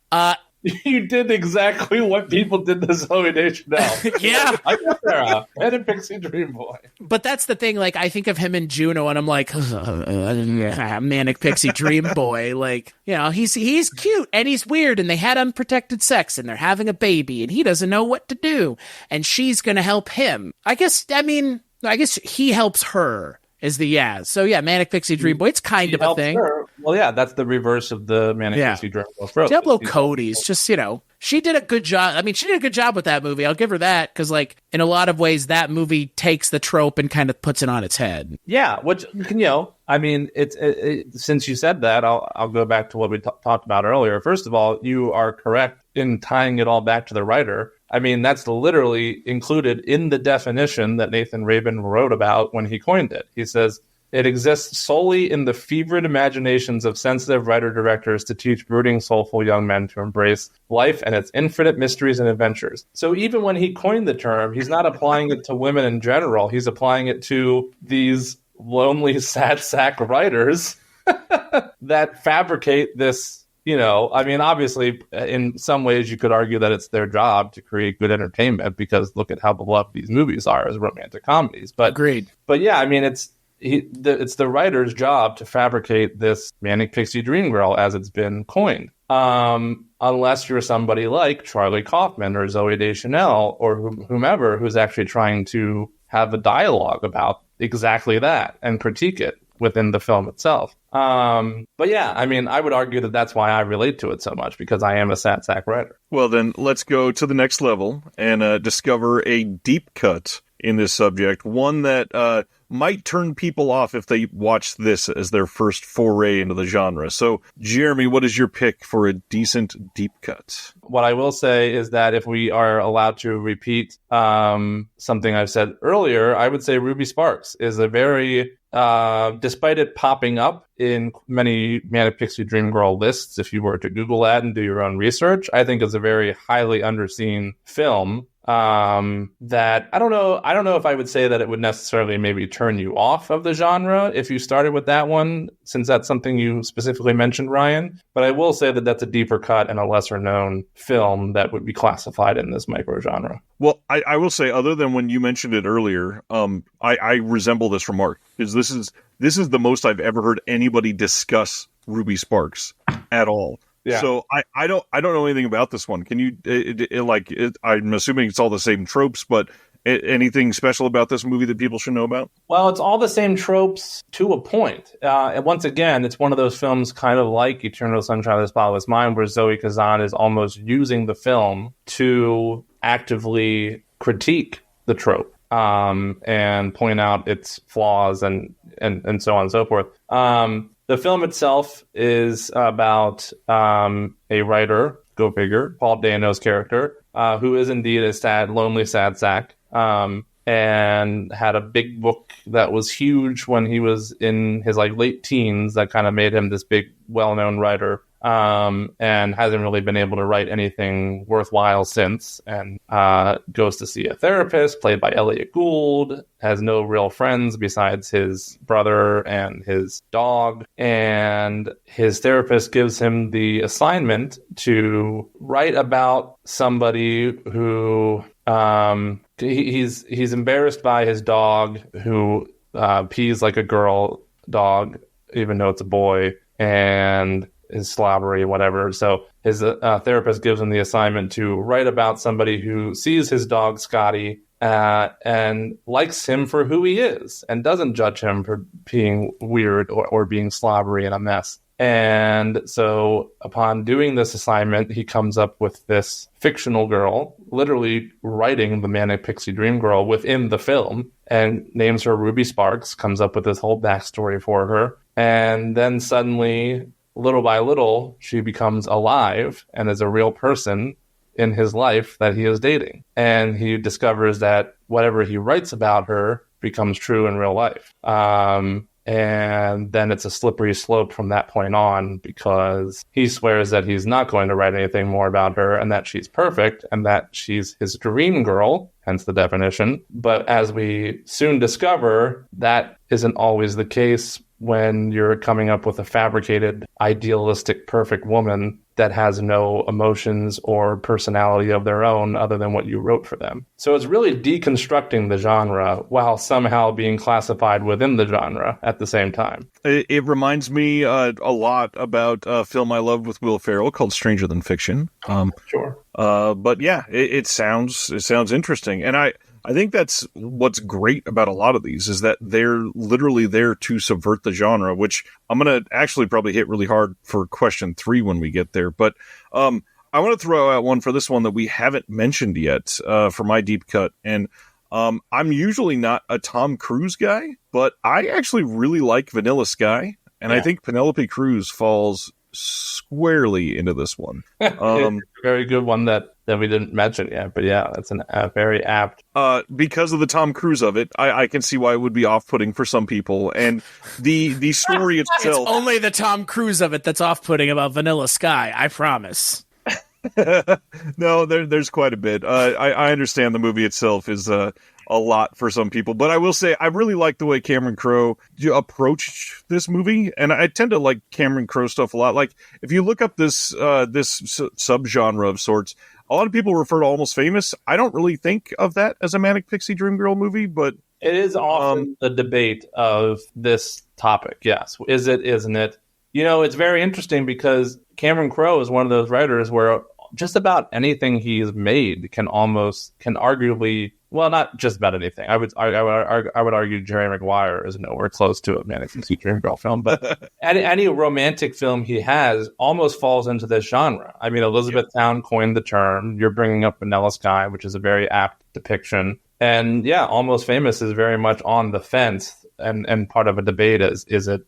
Speaker 3: You did exactly what people did to Zooey Deschanel.
Speaker 2: Yeah.
Speaker 3: I got there. Manic Pixie Dream Boy.
Speaker 2: But that's the thing. Like, I think of him in Juno, and I'm like, Manic Pixie Dream Boy. Like, you know, he's cute and he's weird, and they had unprotected sex, and they're having a baby, and he doesn't know what to do, and she's gonna help him. I guess he helps her. So Manic Pixie Dream Boy, it's kind of a thing.
Speaker 3: Her. Well, yeah, that's the reverse of the Manic Pixie Dream Girl.
Speaker 2: Diablo Cody's just, she did a good job. I mean, she did a good job with that movie. I'll give her that, because, like, in a lot of ways, that movie takes the trope and kind of puts it on its head.
Speaker 3: Yeah, which, I mean, since you said that, I'll go back to what we talked about earlier. First of all, you are correct in tying it all back to the writer. I mean, that's literally included in the definition that Nathan Rabin wrote about when he coined it. He says, it exists solely in the fevered imaginations of sensitive writer-directors to teach brooding, soulful young men to embrace life and its infinite mysteries and adventures. So even when he coined the term, he's not applying it to women in general. He's applying it to these lonely, sad sack writers that fabricate this. I mean, obviously, in some ways, you could argue that it's their job to create good entertainment, because look at how beloved these movies are as romantic comedies. But
Speaker 2: agreed.
Speaker 3: But yeah, I mean, it's the writer's job to fabricate this Manic Pixie Dream Girl as it's been coined. Unless you're somebody like Charlie Kaufman or Zooey Deschanel or whomever who's actually trying to have a dialogue about exactly that and critique it within the film itself. But yeah, I mean, I would argue that that's why I relate to it so much, because I am a sad sack writer.
Speaker 1: Well, then let's go to the next level and discover a deep cut in this subject, one that might turn people off if they watch this as their first foray into the genre. So, Jeremy, what is your pick for a decent deep cut?
Speaker 3: What I will say is that if we are allowed to repeat something I've said earlier, I would say Ruby Sparks is a very, despite it popping up in many Manic Pixie Dream Girl lists, if you were to Google that and do your own research, I think is a very highly underseen film. That I don't know if I would say that it would necessarily maybe turn you off of the genre if you started with that one, since that's something you specifically mentioned, Ryan. But I will say that that's a deeper cut and a lesser known film that would be classified in this microgenre.
Speaker 1: Well, I will say, other than when you mentioned it earlier, I resemble this remark, because this is the most I've ever heard anybody discuss Ruby Sparks at all. Yeah. So I don't know anything about this one. Can you I'm assuming it's all the same tropes, but anything special about this movie that people should know about?
Speaker 3: Well, it's all the same tropes to a point. And once again, it's one of those films kind of like Eternal Sunshine of the Spotless Mind, where Zoe Kazan is almost using the film to actively critique the trope and point out its flaws and so on and so forth. The film itself is about a writer, go figure, Paul Dano's character, who is indeed a lonely sad sack, and had a big book that was huge when he was in his late teens that kind of made him this big, well-known writer, and hasn't really been able to write anything worthwhile since, and goes to see a therapist played by Elliot Gould, has no real friends besides his brother and his dog, and his therapist gives him the assignment to write about somebody who he's embarrassed by his dog, who pees like a girl dog even though it's a boy, and is slobbery, whatever. So his therapist gives him the assignment to write about somebody who sees his dog, Scotty, and likes him for who he is and doesn't judge him for being weird or being slobbery and a mess. And so upon doing this assignment, he comes up with this fictional girl, literally writing the Manic Pixie Dream Girl within the film, and names her Ruby Sparks, comes up with this whole backstory for her. And then suddenly, little by little, she becomes alive and is a real person in his life that he is dating. And he discovers that whatever he writes about her becomes true in real life. And then it's a slippery slope from that point on, because he swears that he's not going to write anything more about her and that she's perfect and that she's his dream girl, hence the definition. But as we soon discover, that isn't always the case when you're coming up with a fabricated, idealistic, perfect woman that has no emotions or personality of their own other than what you wrote for them. So it's really deconstructing the genre while somehow being classified within the genre at the same time.
Speaker 1: It reminds me a lot about a film I loved with Will Ferrell called Stranger Than Fiction.
Speaker 3: Sure.
Speaker 1: But yeah, it sounds interesting. And I think that's what's great about a lot of these, is that they're literally there to subvert the genre, which I'm going to actually probably hit really hard for question 3 when we get there. But I want to throw out one for this one that we haven't mentioned yet for my deep cut. And I'm usually not a Tom Cruise guy, but I actually really like Vanilla Sky. And I think Penelope Cruz falls squarely into this one.
Speaker 3: It's a very good one that we didn't mention yet, but yeah, that's a very apt.
Speaker 1: Because of the Tom Cruise of it, I can see why it would be off-putting for some people, and the story itself.
Speaker 2: It's only the Tom Cruise of it that's off-putting about Vanilla Sky, I promise.
Speaker 1: No, there's quite a bit. I understand the movie itself is a lot for some people, but I will say I really like the way Cameron Crowe approached this movie, and I tend to like Cameron Crowe stuff a lot. Like, if you look up this subgenre of sorts, a lot of people refer to Almost Famous. I don't really think of that as a Manic Pixie Dream Girl movie, but
Speaker 3: it is often the debate of this topic. Yes, is it? Isn't it? You know, it's very interesting because Cameron Crowe is one of those writers where just about anything he's made can arguably, well, not just about anything. I would argue Jerry Maguire is nowhere close to a Manic Pixie Dream Girl film, but any romantic film he has almost falls into this genre. I mean, Elizabethtown coined the term. You're bringing up Vanilla Sky, which is a very apt depiction, and yeah, Almost Famous is very much on the fence, and part of a debate is it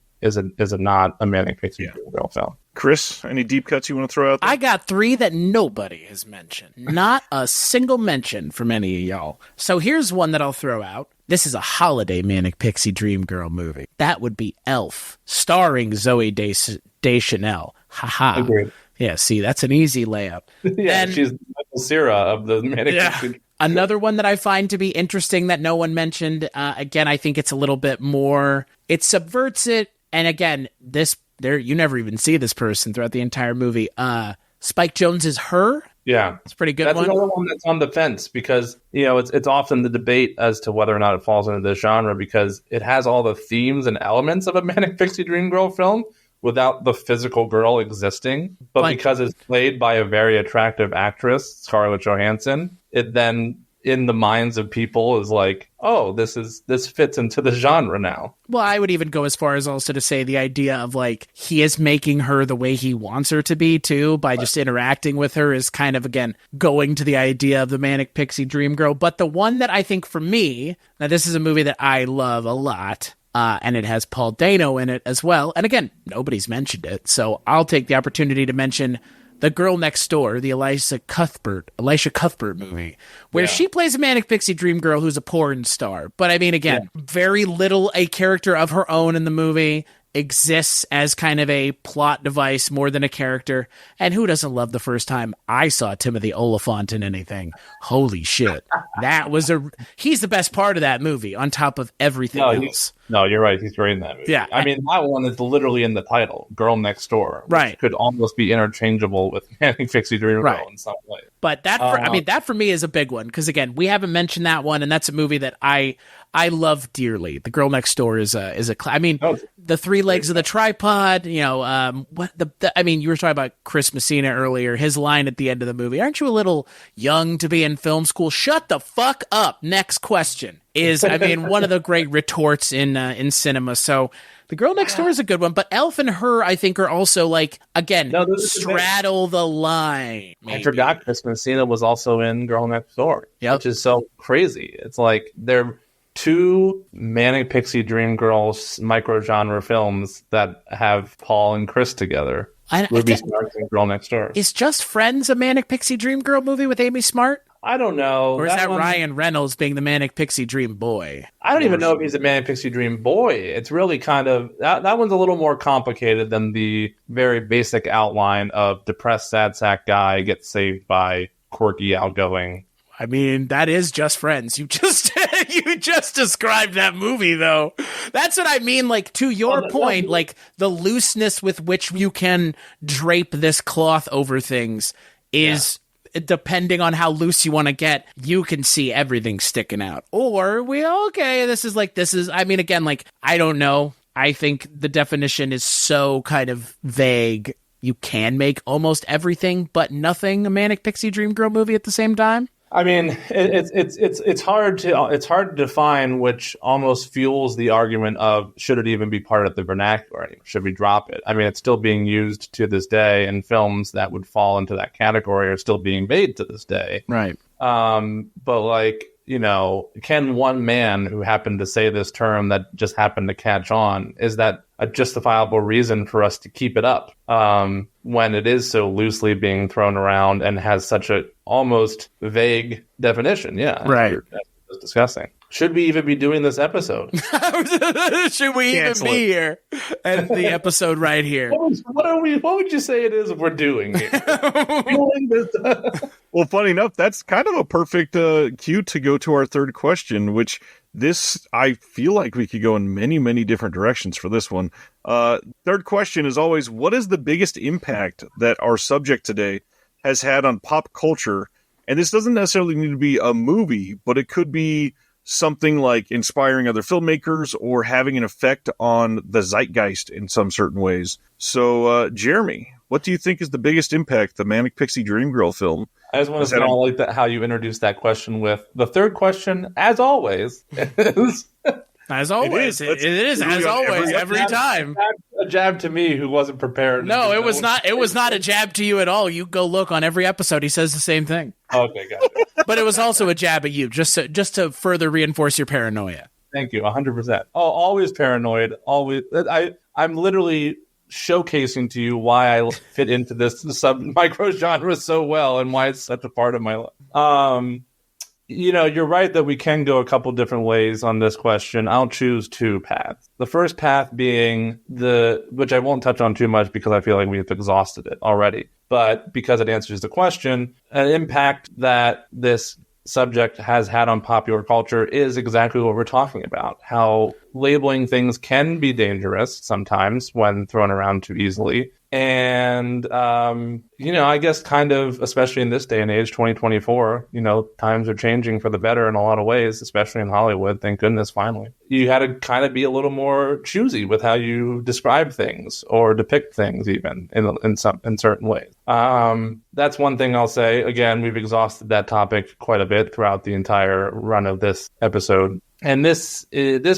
Speaker 3: not a Manic Pixie Dream Girl film?
Speaker 1: Chris, any deep cuts you want to throw out there?
Speaker 2: I got 3 that nobody has mentioned. Not a single mention from any of y'all. So here's one that I'll throw out. This is a holiday Manic Pixie Dream Girl movie. That would be Elf, starring Zooey Deschanel. Haha.
Speaker 3: Agreed.
Speaker 2: Yeah, see, that's an easy layup.
Speaker 3: Yeah, she's the Michael Cera of the Manic Pixie.
Speaker 2: Another one that I find to be interesting that no one mentioned, again, I think it's a little bit more, it subverts it. And again, you never even see this person throughout the entire movie. Spike Jonze's Her. Yeah, it's a pretty good.
Speaker 3: That's
Speaker 2: one.
Speaker 3: Another one that's on the fence because it's often the debate as to whether or not it falls into this genre because it has all the themes and elements of a Manic Pixie Dream Girl film without the physical girl existing, but because it's played by a very attractive actress, Scarlett Johansson, it then, in the minds of people, is like, oh, this fits into the genre now.
Speaker 2: Well, I would even go as far as also to say the idea of like he is making her the way he wants her to be too by just interacting with her is kind of, again, going to the idea of the Manic Pixie Dream Girl. But the one that I think for me, now this is a movie that I love a lot, and it has Paul Dano in it as well. And again, nobody's mentioned it, so I'll take the opportunity to mention The Girl Next Door, the Elisha Cuthbert movie, where she plays a Manic Pixie Dream Girl who's a porn star. But I mean, again, very little a character of her own in the movie, exists as kind of a plot device more than a character. And who doesn't love the first time I saw Timothy Olyphant in anything? Holy shit. He's the best part of that movie on top of everything else.
Speaker 3: No, you're right. He's great in that movie. Yeah. I mean, that one is literally in the title, Girl Next Door. Which could almost be interchangeable with Manic Pixie Dream Girl in some way.
Speaker 2: But that for me is a big one. Because again, we haven't mentioned that one. And that's a movie that I love dearly. The Girl Next Door is the 3 legs of the tripod, you were talking about Chris Messina earlier, his line at the end of the movie, aren't you a little young to be in film school? Shut the fuck up. Next question is, one of the great retorts in cinema. So The Girl Next Door is a good one, but Elf and Her, I think, are also straddle the line. Maybe.
Speaker 3: I forgot Chris Messina was also in Girl Next Door, which is so crazy. It's like they're 2 Manic Pixie Dream Girls microgenre films that have Paul and Chris together. Ruby Sparks and Girl Next Door.
Speaker 2: Is Just Friends a Manic Pixie Dream Girl movie with Amy Smart?
Speaker 3: I don't know.
Speaker 2: Or is that Ryan Reynolds being the Manic Pixie Dream boy?
Speaker 3: I don't even know if he's a Manic Pixie Dream boy. It's really kind of... That one's a little more complicated than the very basic outline of depressed, sad sack guy gets saved by quirky, outgoing...
Speaker 2: I mean, that is Just Friends. You just described that movie, though. That's what I mean. Like, to your point, like the looseness with which you can drape this cloth over things is, depending on how loose you want to get, you can see everything sticking out. Or I mean, again, like, I don't know. I think the definition is so kind of vague. You can make almost everything, but nothing a Manic Pixie Dream Girl movie at the same time.
Speaker 3: I mean, it's hard to define, which almost fuels the argument of should it even be part of the vernacular anymore? Should we drop it? I mean, it's still being used to this day, and films that would fall into that category are still being made to this day.
Speaker 2: Right.
Speaker 3: But like, you know, can one man who happened to say this term that just happened to catch on, is that a justifiable reason for us to keep it up when it is so loosely being thrown around and has such a almost vague definition? Yeah,
Speaker 2: right.
Speaker 3: That's discussing. Should we even be doing this episode?
Speaker 2: Should we even be here? And the episode right here.
Speaker 3: What would you say it is if we're doing here?
Speaker 1: Well, funny enough, that's kind of a perfect cue to go to our third question, which I feel like we could go in many, many different directions for this one. Third question is always, what is the biggest impact that our subject today has had on pop culture? And this doesn't necessarily need to be a movie, but it could be something like inspiring other filmmakers or having an effect on the zeitgeist in some certain ways. So, Jeremy, what do you think is the biggest impact the Manic Pixie Dream Girl film?
Speaker 3: I just want to say, I like that how you introduced that question with the third question, as always, is...
Speaker 2: As always, it is as always, every time.
Speaker 3: A jab to me who wasn't prepared.
Speaker 2: No, it was not. It was not a jab to you at all. You go look on every episode; he says the same thing.
Speaker 3: Okay, gotcha.
Speaker 2: But it was also a jab at you, just to further reinforce your paranoia.
Speaker 3: Thank you, 100%. Oh, always paranoid. Always. I'm literally showcasing to you why I fit into this micro genre so well and why it's such a part of my life. You know, you're right that we can go a couple different ways on this question. I'll choose two paths. The first path being which I won't touch on too much because I feel like we've exhausted it already. But because it answers the question, an impact that this subject has had on popular culture is exactly what we're talking about. How labeling things can be dangerous sometimes when thrown around too easily. And, you know, I guess kind of, especially in this day and age, 2024, you know, times are changing for the better in a lot of ways, especially in Hollywood. Thank goodness, finally. You had to kind of be a little more choosy with how you describe things or depict things, even in certain ways. That's one thing I'll say. Again, we've exhausted that topic quite a bit throughout the entire run of this episode. And this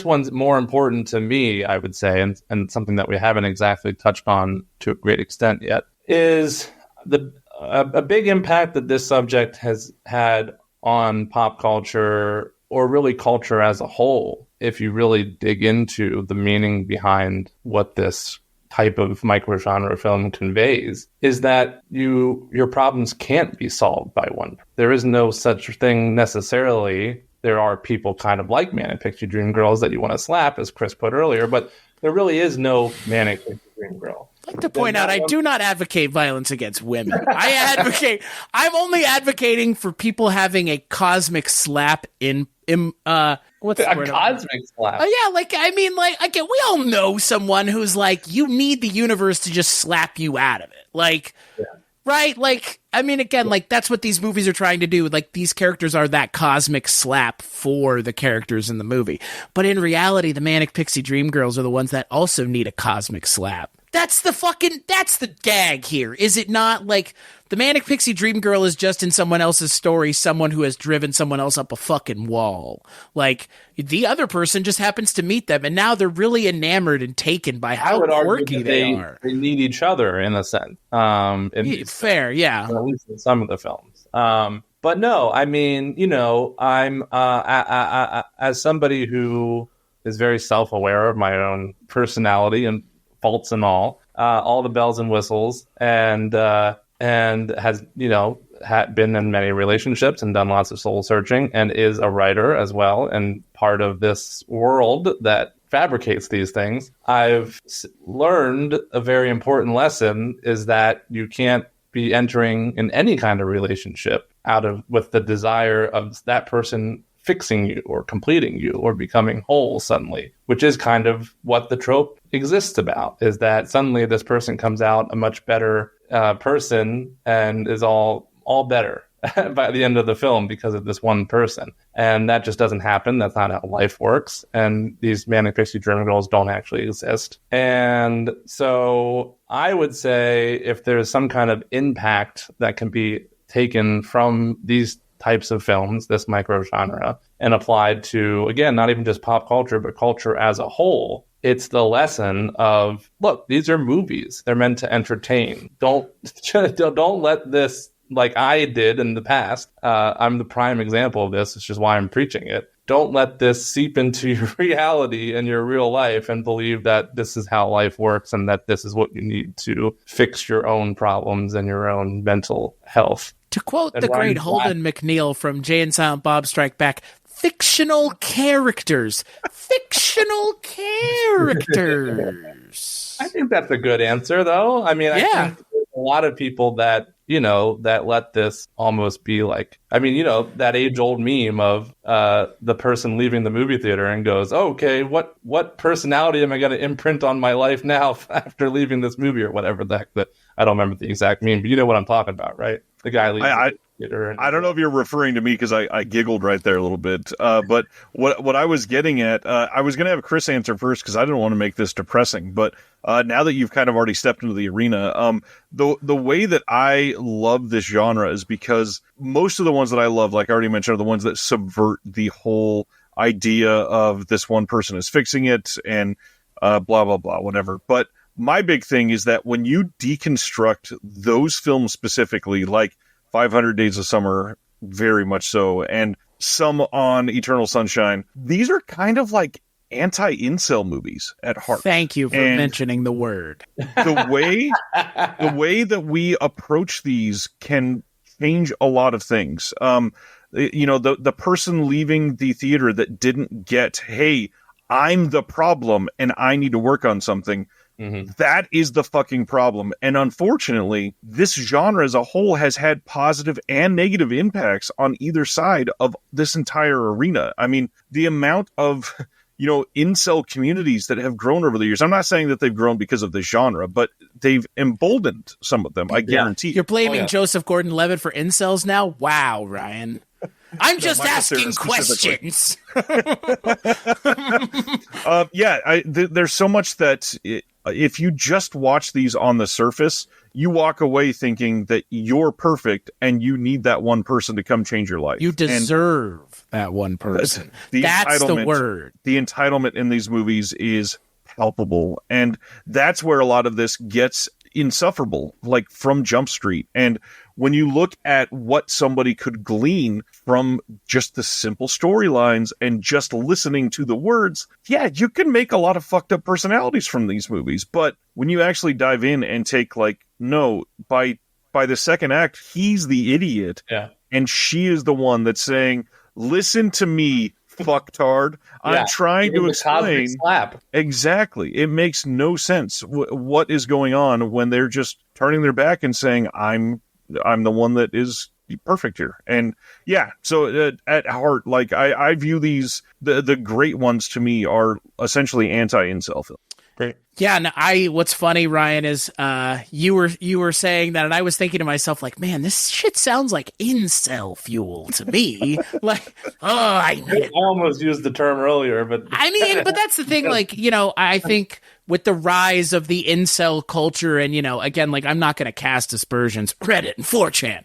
Speaker 3: one's more important to me, I would say, and something that we haven't exactly touched on to a great extent yet, is a big impact that this subject has had on pop culture, or really culture as a whole, if you really dig into the meaning behind what this type of microgenre film conveys, is that your problems can't be solved by one. There is no such thing necessarily. There are people kind of like Manic Pixie Dream Girls that you want to slap, as Chris put earlier, but there really is no Manic Pixie Dream Girl.
Speaker 2: I'd like to point out, I do not advocate violence against women. I'm only advocating for people having a cosmic slap in what's the word?
Speaker 3: Cosmic slap.
Speaker 2: Oh yeah, like I mean, like again, we all know someone who's like, you need the universe to just slap you out of it, like. Yeah. Right? Like, I mean, again, like, that's what these movies are trying to do. Like, these characters are that cosmic slap for the characters in the movie. But in reality, the Manic Pixie Dream Girls are the ones that also need a cosmic slap. That's the gag here. Is it not? Like, the Manic Pixie Dream Girl is just in someone else's story, someone who has driven someone else up a fucking wall. Like, the other person just happens to meet them, and now they're really enamored and taken by how quirky they are.
Speaker 3: They need each other, in a sense.
Speaker 2: Fair, yeah.
Speaker 3: At least in some of the films. But no, I mean, you know, I'm as somebody who is very self-aware of my own personality and faults and all, all the bells and whistles, and has, been in many relationships and done lots of soul searching, and is a writer as well, and part of this world that fabricates these things. I've learned a very important lesson, is that you can't be entering in any kind of relationship with the desire of that person fixing you or completing you or becoming whole suddenly, which is kind of what the trope exists about, is that suddenly this person comes out a much better person and is all better by the end of the film because of this one person. And that just doesn't happen. That's not how life works. And these Manic Pixie Dream Girls don't actually exist. And so I would say if there's some kind of impact that can be taken from these types of films, this microgenre, and applied to, again, not even just pop culture, but culture as a whole, it's the lesson of, look, these are movies. They're meant to entertain. Don't let this, like I did in the past. I'm the prime example of this. It's just why I'm preaching it. Don't let this seep into your reality and your real life and believe that this is how life works and that this is what you need to fix your own problems and your own mental health.
Speaker 2: To quote the great Holden McNeil from Jay and Silent Bob Strike Back, fictional characters. Fictional characters.
Speaker 3: I think that's a good answer, though. I mean, I think there's a lot of people that, that let this almost be like, that age-old meme of the person leaving the movie theater and goes, oh, okay, what personality am I going to imprint on my life now after leaving this movie, or whatever the heck that, I don't remember the exact meme, but you know what I'm talking about, right? The guy leaves the theater. I
Speaker 1: don't know if you're referring to me because I giggled right there a little bit. But what I was getting at, I was going to have Chris answer first because I didn't want to make this depressing. But now that you've kind of already stepped into the arena, the way that I love this genre is because most of the ones that I love, like I already mentioned, are the ones that subvert the whole idea of this one person is fixing it and blah, blah, blah, whatever. But my big thing is that when you deconstruct those films specifically, like 500 Days of Summer, very much so, and some on Eternal Sunshine, these are kind of like anti-incel movies at heart.
Speaker 2: Thank you for mentioning the word.
Speaker 1: The way that we approach these can change a lot of things. The person leaving the theater that didn't get, hey, I'm the problem and I need to work on something. Mm-hmm. That is the fucking problem. And unfortunately, this genre as a whole has had positive and negative impacts on either side of this entire arena. I mean, the amount of, incel communities that have grown over the years. I'm not saying that they've grown because of the genre, but they've emboldened some of them, I guarantee.
Speaker 2: You're blaming Joseph Gordon-Levitt for incels now? Wow, Ryan. I'm just asking questions.
Speaker 1: There's so much that if you just watch these on the surface, you walk away thinking that you're perfect and you need that one person to come change your life.
Speaker 2: You deserve that one person. That's the word.
Speaker 1: The entitlement in these movies is palpable. And that's where a lot of this gets insufferable, like from Jump Street. And when you look at what somebody could glean from just the simple storylines and just listening to the words, yeah, you can make a lot of fucked up personalities from these movies. But when you actually dive in and take no, by the second act, he's the idiot.
Speaker 3: Yeah.
Speaker 1: And she is the one that's saying, listen to me, fucktard. I'm trying to explain.
Speaker 3: Slap.
Speaker 1: Exactly. It makes no sense what is going on when they're just turning their back and saying, I'm the one that is perfect here. And so at heart, I view these, the great ones to me are essentially anti-incel films.
Speaker 3: Great.
Speaker 2: Yeah, and what's funny, Ryan, is you were saying that, and I was thinking to myself, man, this shit sounds like incel fuel to me. I
Speaker 3: almost used the term earlier, but
Speaker 2: but that's the thing. I think with the rise of the incel culture, and again, I'm not going to cast aspersions, Reddit and 4chan.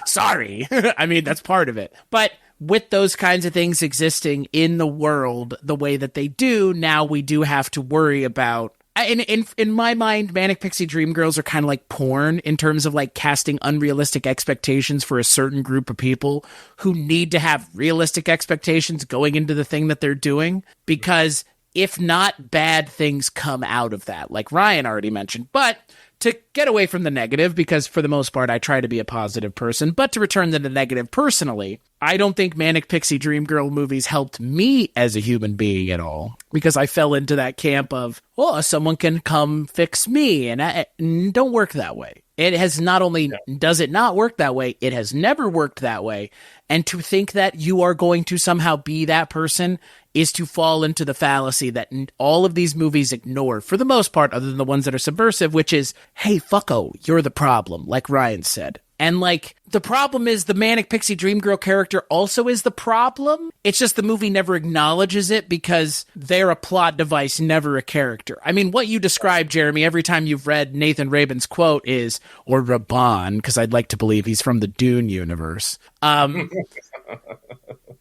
Speaker 2: Sorry, that's part of it, but. With those kinds of things existing in the world the way that they do, now we do have to worry about. In my mind, Manic Pixie Dream Girls are kind of like porn in terms of casting unrealistic expectations for a certain group of people who need to have realistic expectations going into the thing that they're doing. Because if not bad things come out of that, like Ryan already mentioned. But to get away from the negative, because for the most part, I try to be a positive person, but to return to the negative personally, I don't think Manic Pixie Dream Girl movies helped me as a human being at all, because I fell into that camp of, oh, someone can come fix me, and it don't work that way. It has not only does it not work that way, it has never worked that way. And to think that you are going to somehow be that person is to fall into the fallacy that all of these movies ignore, for the most part, other than the ones that are subversive, which is, hey, fucko, you're the problem, like Ryan said. And, like, the problem is the Manic Pixie Dream Girl character also is the problem. It's just the movie never acknowledges it because they're a plot device, never a character. I mean, what you described, Jeremy, every time you've read Nathan Rabin's quote is, or Raban, because I'd like to believe he's from the Dune universe.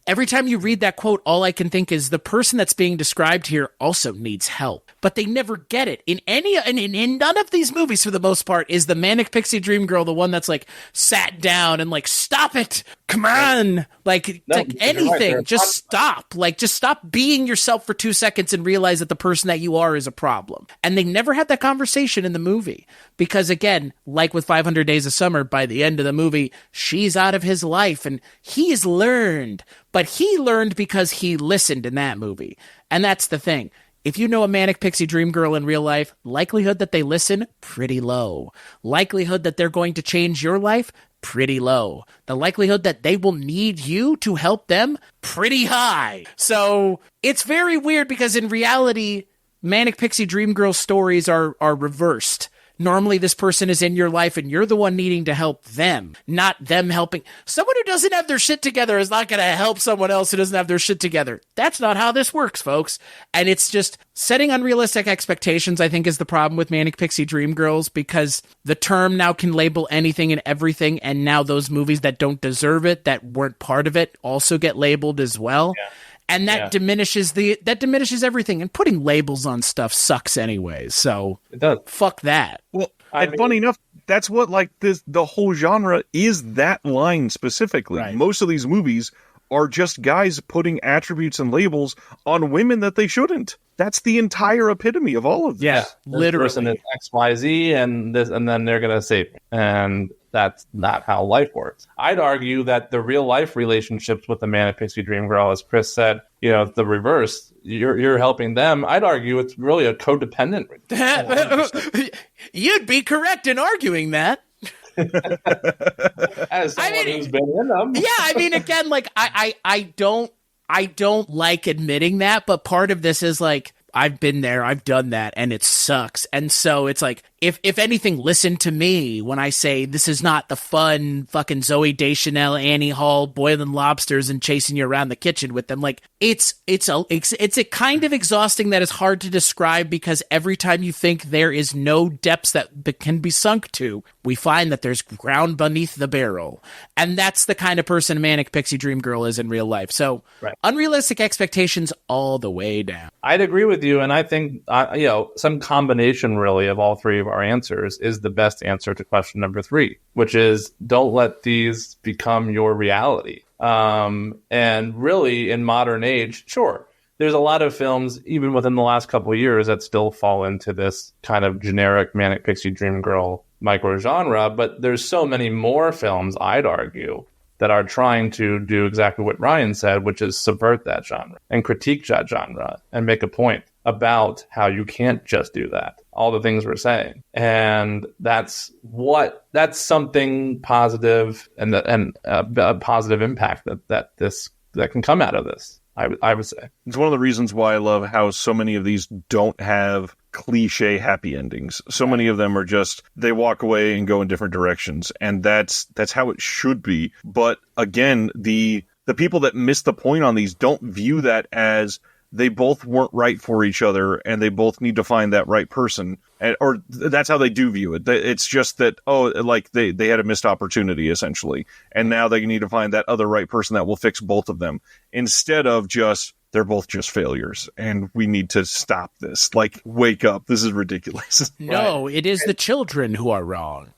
Speaker 2: Every time you read that quote, all I can think is the person that's being described here also needs help. But they never get it. In none of these movies, for the most part, is the Manic Pixie Dream Girl the one that's like sat down and like, stop it, come on, like,
Speaker 3: No,
Speaker 2: like anything,
Speaker 3: right.
Speaker 2: just stop. Like, just stop being yourself for 2 seconds and realize that the person that you are is a problem. And they never had that conversation in the movie. Because again, like with 500 Days of Summer, by the end of the movie, she's out of his life and he's learned. But he learned because he listened in that movie. And that's the thing. If you know a Manic Pixie Dream Girl in real life, likelihood that they listen, pretty low. Likelihood that they're going to change your life, pretty low. The likelihood that they will need you to help them, pretty high. So it's very weird because in reality, Manic Pixie Dream Girl stories are reversed. Normally this person is in your life and you're the one needing to help them, not them helping. Someone who doesn't have their shit together is not going to help someone else who doesn't have their shit together. That's not how this works, folks. And it's just setting unrealistic expectations, I think, is the problem with Manic Pixie Dream Girls, because the term now can label anything and everything. And now those movies that don't deserve it, that weren't part of it, also get labeled as well. Yeah. And that diminishes everything. And putting labels on stuff sucks anyways. So
Speaker 3: it does.
Speaker 2: Fuck that.
Speaker 1: Well, funny enough, that's what the whole genre is, that line specifically. Right. Most of these movies are just guys putting attributes and labels on women that they shouldn't. That's the entire epitome of all of this.
Speaker 2: Yeah, literally.
Speaker 3: This person is XYZ and this, and then they're going to save me. And that's not how life works. I'd argue that the real life relationships with the Manic Pixie Dream Girl, as Chris said, the reverse, you're helping them. I'd argue it's really a codependent.
Speaker 2: You'd be correct in arguing that.
Speaker 3: As someone who's been in them.
Speaker 2: Yeah, I mean, again, like I don't like admitting that, but part of this is like, I've been there, I've done that, and it sucks. And so it's like, if anything, listen to me when I say this is not the fun fucking Zoe Deschanel, Annie Hall, boiling lobsters and chasing you around the kitchen with them. Like, it's a kind of exhausting that is hard to describe, because every time you think there is no depths that can be sunk to, we find that there's ground beneath the barrel. And that's the kind of person Manic Pixie Dream Girl is in real life. So unrealistic expectations all the way down.
Speaker 3: I'd agree with you, and I think some combination really of all three of our answers is the best answer to question number 3, which is don't let these become your reality. And really, in modern age, sure, there's a lot of films, even within the last couple of years, that still fall into this kind of generic Manic Pixie Dream Girl microgenre, but there's so many more films, I'd argue, that are trying to do exactly what Ryan said, which is subvert that genre and critique that genre and make a point about how you can't just do that. All the things we're saying. And that's something positive and a positive impact that can come out of this. I would say.
Speaker 1: It's one of the reasons why I love how so many of these don't have cliche happy endings. So many of them are just, they walk away and go in different directions. And that's how it should be. But again, the people that miss the point on these don't view that as they both weren't right for each other and they both need to find that right person. Or that's how they do view it. It's just that, they had a missed opportunity, essentially. And now they need to find that other right person that will fix both of them. Instead of just, they're both just failures and we need to stop this. Like, wake up. This is ridiculous.
Speaker 2: No, it is the children who are wrong.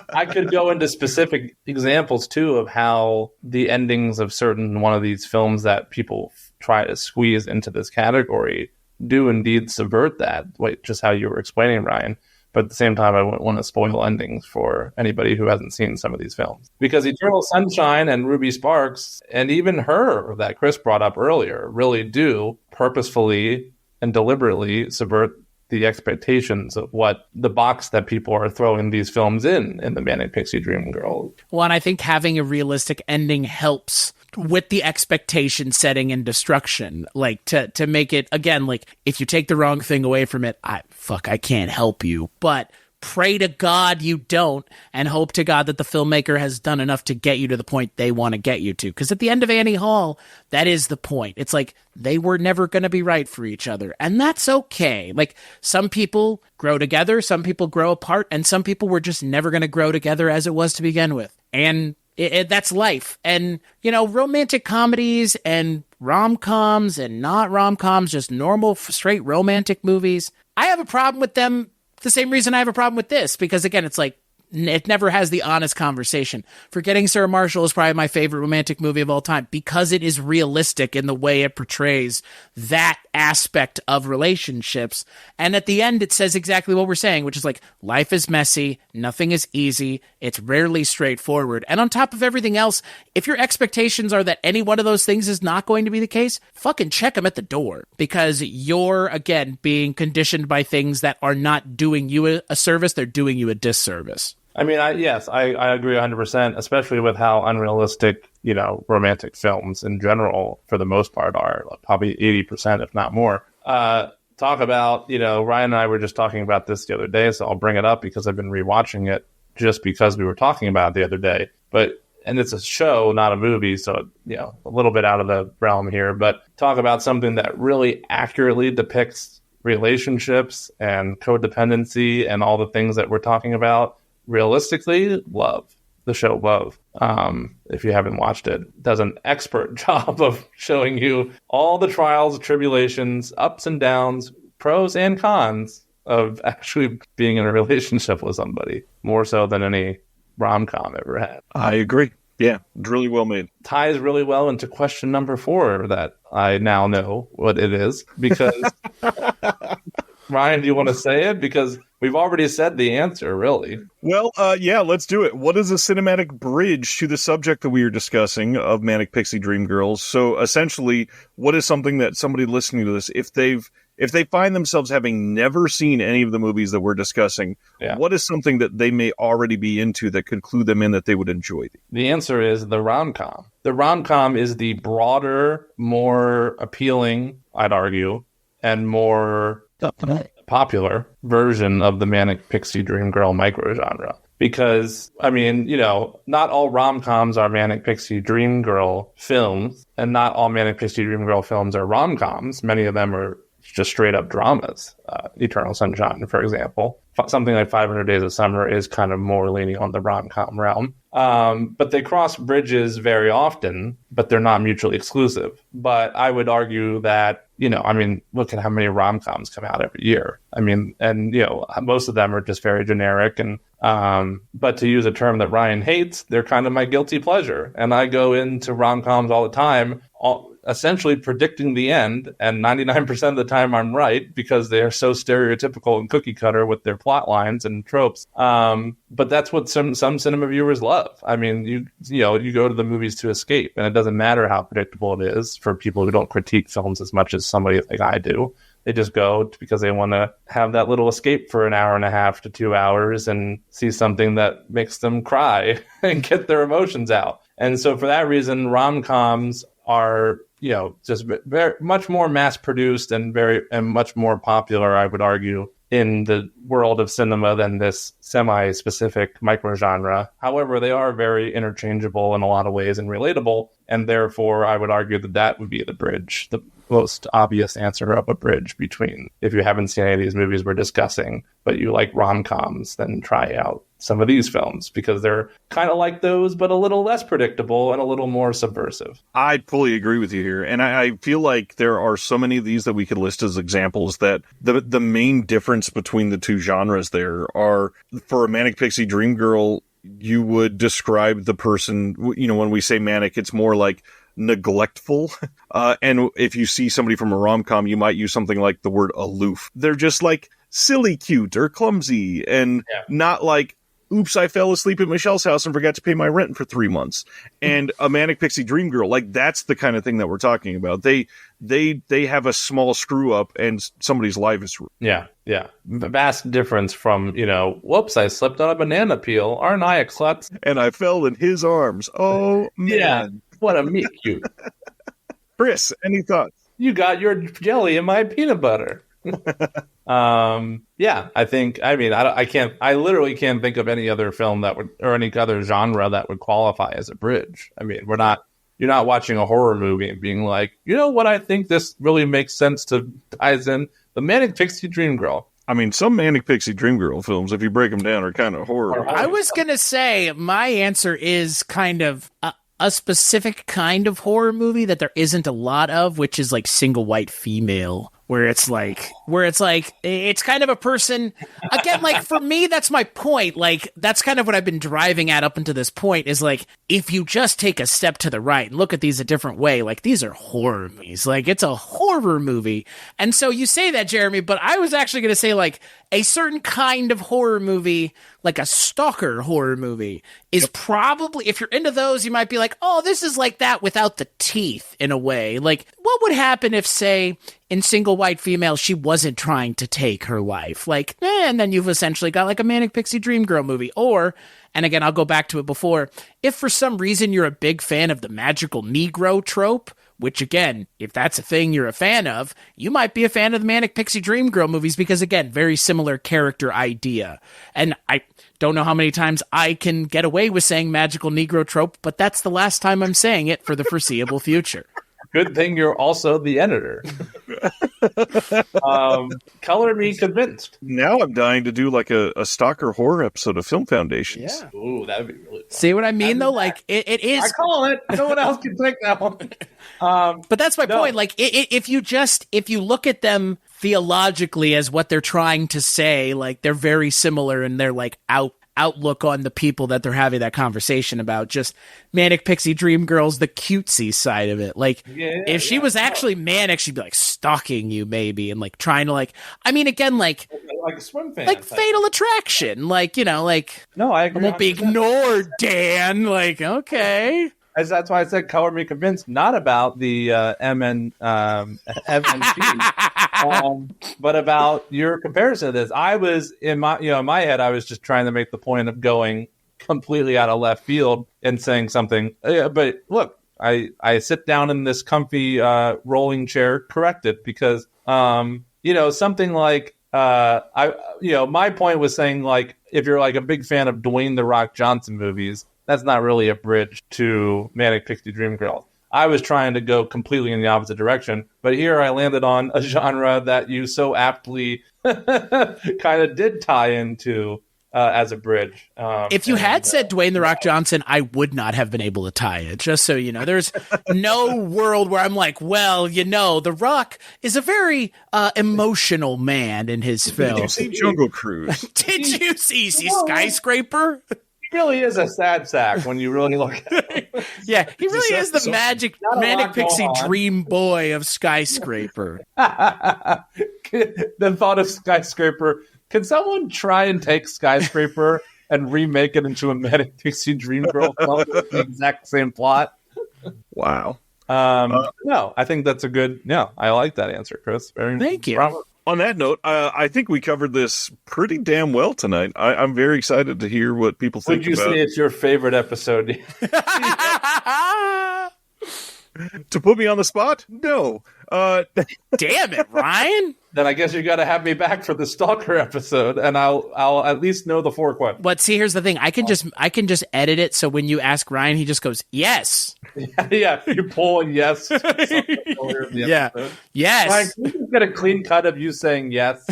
Speaker 3: I could go into specific examples, too, of how the endings of certain one of these films that people try to squeeze into this category do indeed subvert that, just how you were explaining, Ryan. But at the same time, I wouldn't want to spoil endings for anybody who hasn't seen some of these films. Because Eternal Sunshine and Ruby Sparks, and even Her, that Chris brought up earlier, really do purposefully and deliberately subvert the expectations of what the box that people are throwing these films in the Manic Pixie Dream Girls.
Speaker 2: Well, and I think having a realistic ending helps with the expectation setting and destruction, like to make it, again, like if you take the wrong thing away from it, I can't help you, but pray to God you don't, and hope to God that the filmmaker has done enough to get you to the point they want to get you to. Because at the end of Annie Hall, that is the point. It's like they were never going to be right for each other, and that's okay. Like some people grow together, some people grow apart, and some people were just never going to grow together as it was to begin with. And that's life. And, romantic comedies and rom-coms and not rom-coms, just normal, straight romantic movies, I have a problem with them the same reason I have a problem with this, because, again, it's like it never has the honest conversation. Forgetting Sarah Marshall is probably my favorite romantic movie of all time because it is realistic in the way it portrays that aspect of relationships. And at the end, it says exactly what we're saying, which is like, life is messy, nothing is easy, it's rarely straightforward. And on top of everything else, if your expectations are that any one of those things is not going to be the case, fucking check them at the door, because you're, again, being conditioned by things that are not doing you a service, they're doing you a disservice.
Speaker 3: I mean, I agree 100%, especially with how unrealistic, romantic films in general, for the most part, are. Probably 80%, if not more. Talk about, Ryan and I were just talking about this the other day, so I'll bring it up because I've been rewatching it just because we were talking about it the other day. And it's a show, not a movie, so, a little bit out of the realm here, but talk about something that really accurately depicts relationships and codependency and all the things that we're talking about. Realistically, Love. The show Love, if you haven't watched it, does an expert job of showing you all the trials, tribulations, ups and downs, pros and cons of actually being in a relationship with somebody, more so than any rom-com ever had.
Speaker 1: I agree. Yeah, it's really well made.
Speaker 3: Ties really well into question number 4 that I now know what it is, because... Ryan, do you want to say it? Because we've already said the answer, really.
Speaker 1: Well, yeah, let's do it. What is a cinematic bridge to the subject that we are discussing of Manic Pixie Dream Girls? So essentially, what is something that somebody listening to this, if they find themselves having never seen any of the movies that we're discussing, what is something that they may already be into that could clue them in that they would enjoy?
Speaker 3: The answer is the rom-com. The rom-com is the broader, more appealing, I'd argue, and more popular version of the Manic Pixie Dream Girl microgenre. Because, I mean, not all rom-coms are Manic Pixie Dream Girl films, and not all Manic Pixie Dream Girl films are rom-coms. Many of them are just straight-up dramas. Eternal Sunshine, for example. Something like 500 Days of Summer is kind of more leaning on the rom-com realm. But they cross bridges very often, but they're not mutually exclusive. But I would argue that, look at how many rom-coms come out every year. I mean, and, most of them are just very generic. And but to use a term that Ryan hates, they're kind of my guilty pleasure. And I go into rom-coms all the time, essentially predicting the end, and 99% of the time I'm right, because they are so stereotypical and cookie cutter with their plot lines and tropes. But that's what some cinema viewers love. I mean, you go to the movies to escape, and it doesn't matter how predictable it is for people who don't critique films as much as somebody like I do. They just go because they want to have that little escape for an hour and a half to 2 hours and see something that makes them cry and get their emotions out. And so for that reason, rom-coms are, just very much more mass produced and much more popular, I would argue, in the world of cinema than this semi-specific microgenre. However, they are very interchangeable in a lot of ways and relatable, and therefore I would argue that would be the bridge, the most obvious answer of a bridge between, if you haven't seen any of these movies we're discussing, but you like rom-coms, then try out some of these films, because they're kind of like those, but a little less predictable and a little more subversive.
Speaker 1: I fully agree with you here. And I feel like there are so many of these that we could list as examples that the main difference between the two genres there are, for a Manic Pixie Dream Girl, you would describe the person, when we say manic, it's more like neglectful. And if you see somebody from a rom-com, you might use something like the word aloof. They're just like silly cute or clumsy and not like, oops, I fell asleep at Michelle's house and forgot to pay my rent for 3 months. And a Manic Pixie Dream Girl, like that's the kind of thing that we're talking about. They have a small screw up and somebody's life is ruined.
Speaker 3: Yeah. Vast difference from, whoops, I slipped on a banana peel. Aren't I a klutz?
Speaker 1: And I fell in his arms. Oh, man.
Speaker 3: Yeah, what a meet cute.
Speaker 1: Chris, any thoughts?
Speaker 3: You got your jelly in my peanut butter. I literally can't think of any other film that would, or any other genre that would qualify as a bridge. I mean, you're not watching a horror movie and being like, you know what, I think this really makes sense to ties in the Manic Pixie Dream Girl.
Speaker 1: I mean, some Manic Pixie Dream Girl films, if you break them down, are kind of horror.
Speaker 2: I was going to say my answer is kind of a specific kind of horror movie that there isn't a lot of, which is like single white female. Where it's like, it's kind of a person, again, like for me, that's my point. Like, that's kind of what I've been driving at up until this point is like, if you just take a step to the right and look at these a different way, like these are horror movies, like it's a horror movie. And so you say that, Jeremy, but I was actually going to say like a certain kind of horror movie, like a stalker horror movie is probably, if you're into those, you might be like, oh, this is like that without the teeth in a way. Like what would happen if, say, in Single White Female, she wasn't trying to take her life. Like, and then you've essentially got like a Manic Pixie Dream Girl movie. Or, and again, I'll go back to it before, if for some reason you're a big fan of the magical Negro trope, which again, if that's a thing you're a fan of, you might be a fan of the Manic Pixie Dream Girl movies because again, very similar character idea. And I don't know how many times I can get away with saying magical Negro trope, but that's the last time I'm saying it for the foreseeable future.
Speaker 3: Good thing you're also the editor. Color me convinced.
Speaker 1: Now I'm dying to do like a stalker horror episode of Film Foundations.
Speaker 2: Yeah.
Speaker 3: Ooh, that'd be really fun.
Speaker 2: See what I mean, though? Like, it is...
Speaker 3: I call it. No one else can take that one.
Speaker 2: But that's my point. Like, if you look at them theologically as what they're trying to say, like, they're very similar in their, like, outlook on the people that they're having that conversation about. Just Manic Pixie Dream Girls, the cutesy side of it. Like, if she was actually manic, she'd be like stalking you maybe and like trying to like, I mean, again, like
Speaker 3: a swim fan,
Speaker 2: like Fatal Attraction, like, like,
Speaker 3: no, I agree.
Speaker 2: I won't be ignored, Dan. Like, okay.
Speaker 3: That's why I said color me convinced, not about the MNP, but about your comparison to this. I was in my head, I was just trying to make the point of going completely out of left field and saying something. But look, I sit down in this comfy rolling chair, corrected because something like my point was saying like if you're like a big fan of Dwayne The Rock Johnson movies, that's not really a bridge to Manic Pixie Dream Girls. I was trying to go completely in the opposite direction, but here I landed on a genre that you so aptly kind of did tie into as a bridge.
Speaker 2: If you had said Dwayne The Rock Johnson, I would not have been able to tie it, just so you know. There's no world where I'm like, well, The Rock is a very emotional man in his film.
Speaker 1: Did you see Jungle Cruise?
Speaker 2: Did you see Skyscraper?
Speaker 3: He really is a sad sack when you really look at him.
Speaker 2: Yeah, he really is the Manic Pixie Dream Boy of Skyscraper.
Speaker 3: The thought of Skyscraper. Can someone try and take Skyscraper and remake it into a Manic Pixie Dream Girl film with the exact same plot?
Speaker 1: Wow.
Speaker 3: No, I think that's a good... Yeah, I like that answer, Chris.
Speaker 2: Thank you.
Speaker 3: Bravo.
Speaker 1: On that note, I think we covered this pretty damn well tonight. I'm very excited to hear what people think
Speaker 3: Would you
Speaker 1: about.
Speaker 3: say it's your favorite episode?
Speaker 1: To put me on the spot? No.
Speaker 2: Damn it, Ryan.
Speaker 3: Then I guess you got to have me back for the Stalker episode, and I'll at least know the 4 questions.
Speaker 2: But see, here's the thing: I can just edit it so when you ask Ryan, he just goes yes.
Speaker 3: Yeah, you pull a yes.
Speaker 2: Yeah, yes.
Speaker 3: Ryan, can you just get a clean cut of you saying yes?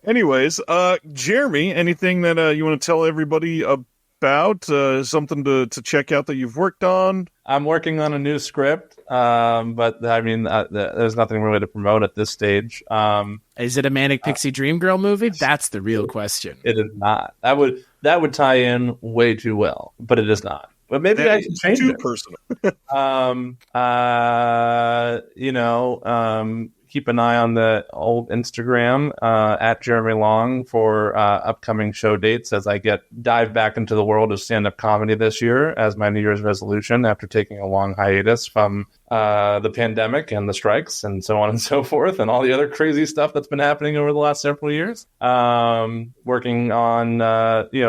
Speaker 1: Anyways, Jeremy, anything that you want to tell everybody about? Something to check out that you've worked on?
Speaker 3: I'm working on a new script, but I mean, there's nothing really to promote at this stage.
Speaker 2: Is it a Manic Pixie Dream Girl movie? That's the real question.
Speaker 3: It is not. That would tie in way too well, but it is not. But maybe I can change
Speaker 1: too
Speaker 3: it.
Speaker 1: personal.
Speaker 3: Keep an eye on the old Instagram at Jeremy Long for upcoming show dates as I dive back into the world of stand-up comedy this year as my New Year's resolution after taking a long hiatus from the pandemic and the strikes and so on and so forth and all the other crazy stuff that's been happening over the last several years. Working on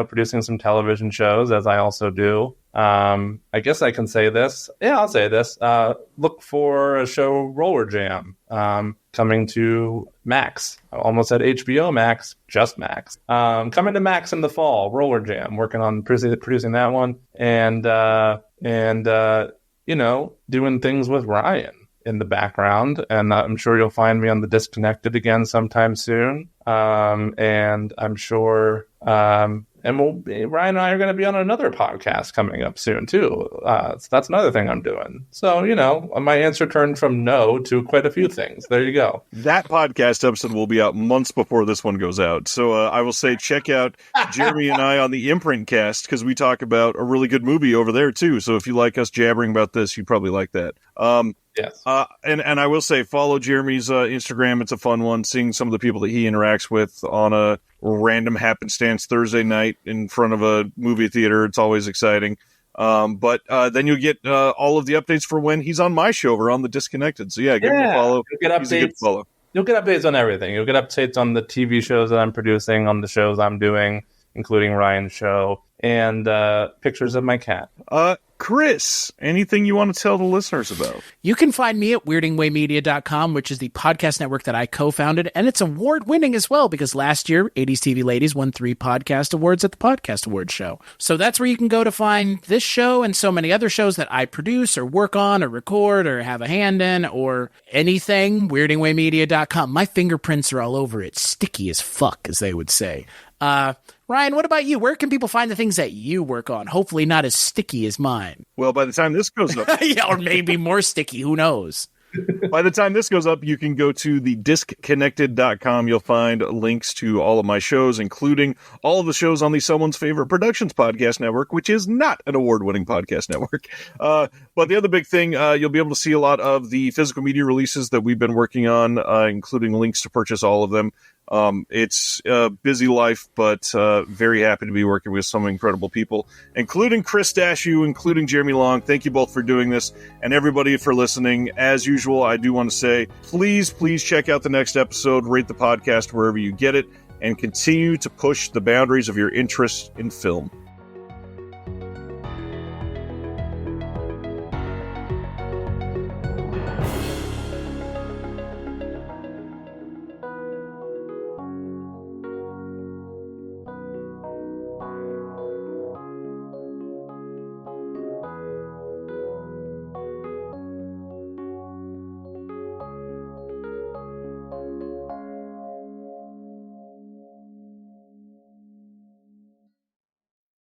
Speaker 3: producing some television shows, as I also do. I guess I can say this. Yeah, I'll say this. Look for a show, Roller Jam, coming to Max. I almost said HBO Max, just Max. Coming to Max in the fall, Roller Jam. Working on producing that one, and doing things with Ryan in the background. And I'm sure you'll find me on the Disconnected again sometime soon. And I'm sure. Ryan and I are going to be on another podcast coming up soon, too. So that's another thing I'm doing. So, my answer turned from no to quite a few things. There you go.
Speaker 1: That podcast episode will be out months before this one goes out. So I will say check out Jeremy and I on the Imprint Cast because we talk about a really good movie over there, too. So if you like us jabbering about this, you'd probably like that.
Speaker 3: Yes.
Speaker 1: And I will say follow Jeremy's Instagram. It's a fun one, seeing some of the people that he interacts with on a random happenstance Thursday night in front of a movie theater. It's always exciting. But then you'll get all of the updates for when he's on my show or on the Disconnected. So give him a follow.
Speaker 3: You'll get updates. He's a good follow. You'll get updates on everything. You'll get updates on the TV shows that I'm producing, on the shows I'm doing, including Ryan's show, and pictures of my cat.
Speaker 1: Chris, anything you want to tell the listeners about?
Speaker 2: You can find me at weirdingwaymedia.com, which is the podcast network that I co-founded, and it's award-winning as well, because last year, 80s TV Ladies won 3 podcast awards at the Podcast Awards show. So that's where you can go to find this show and so many other shows that I produce or work on or record or have a hand in or anything, weirdingwaymedia.com. My fingerprints are all over it. Sticky as fuck, as they would say. Ryan, what about you? Where can people find the things that you work on? Hopefully not as sticky as mine.
Speaker 1: Well, by the time this goes up...
Speaker 2: yeah, or maybe more sticky. Who knows?
Speaker 1: By the time this goes up, you can go to the disconnected.com. You'll find links to all of my shows, including all of the shows on the Someone's Favorite Productions podcast network, which is not an award-winning podcast network. But the other big thing, you'll be able to see a lot of the physical media releases that we've been working on, including links to purchase all of them. It's a busy life, but very happy to be working with some incredible people, including Chris Dashew, including Jeremy Long. Thank you both for doing this, and everybody for listening. As usual, I do want to say, please check out the next episode, rate the podcast wherever you get it, and continue to push the boundaries of your interest in film.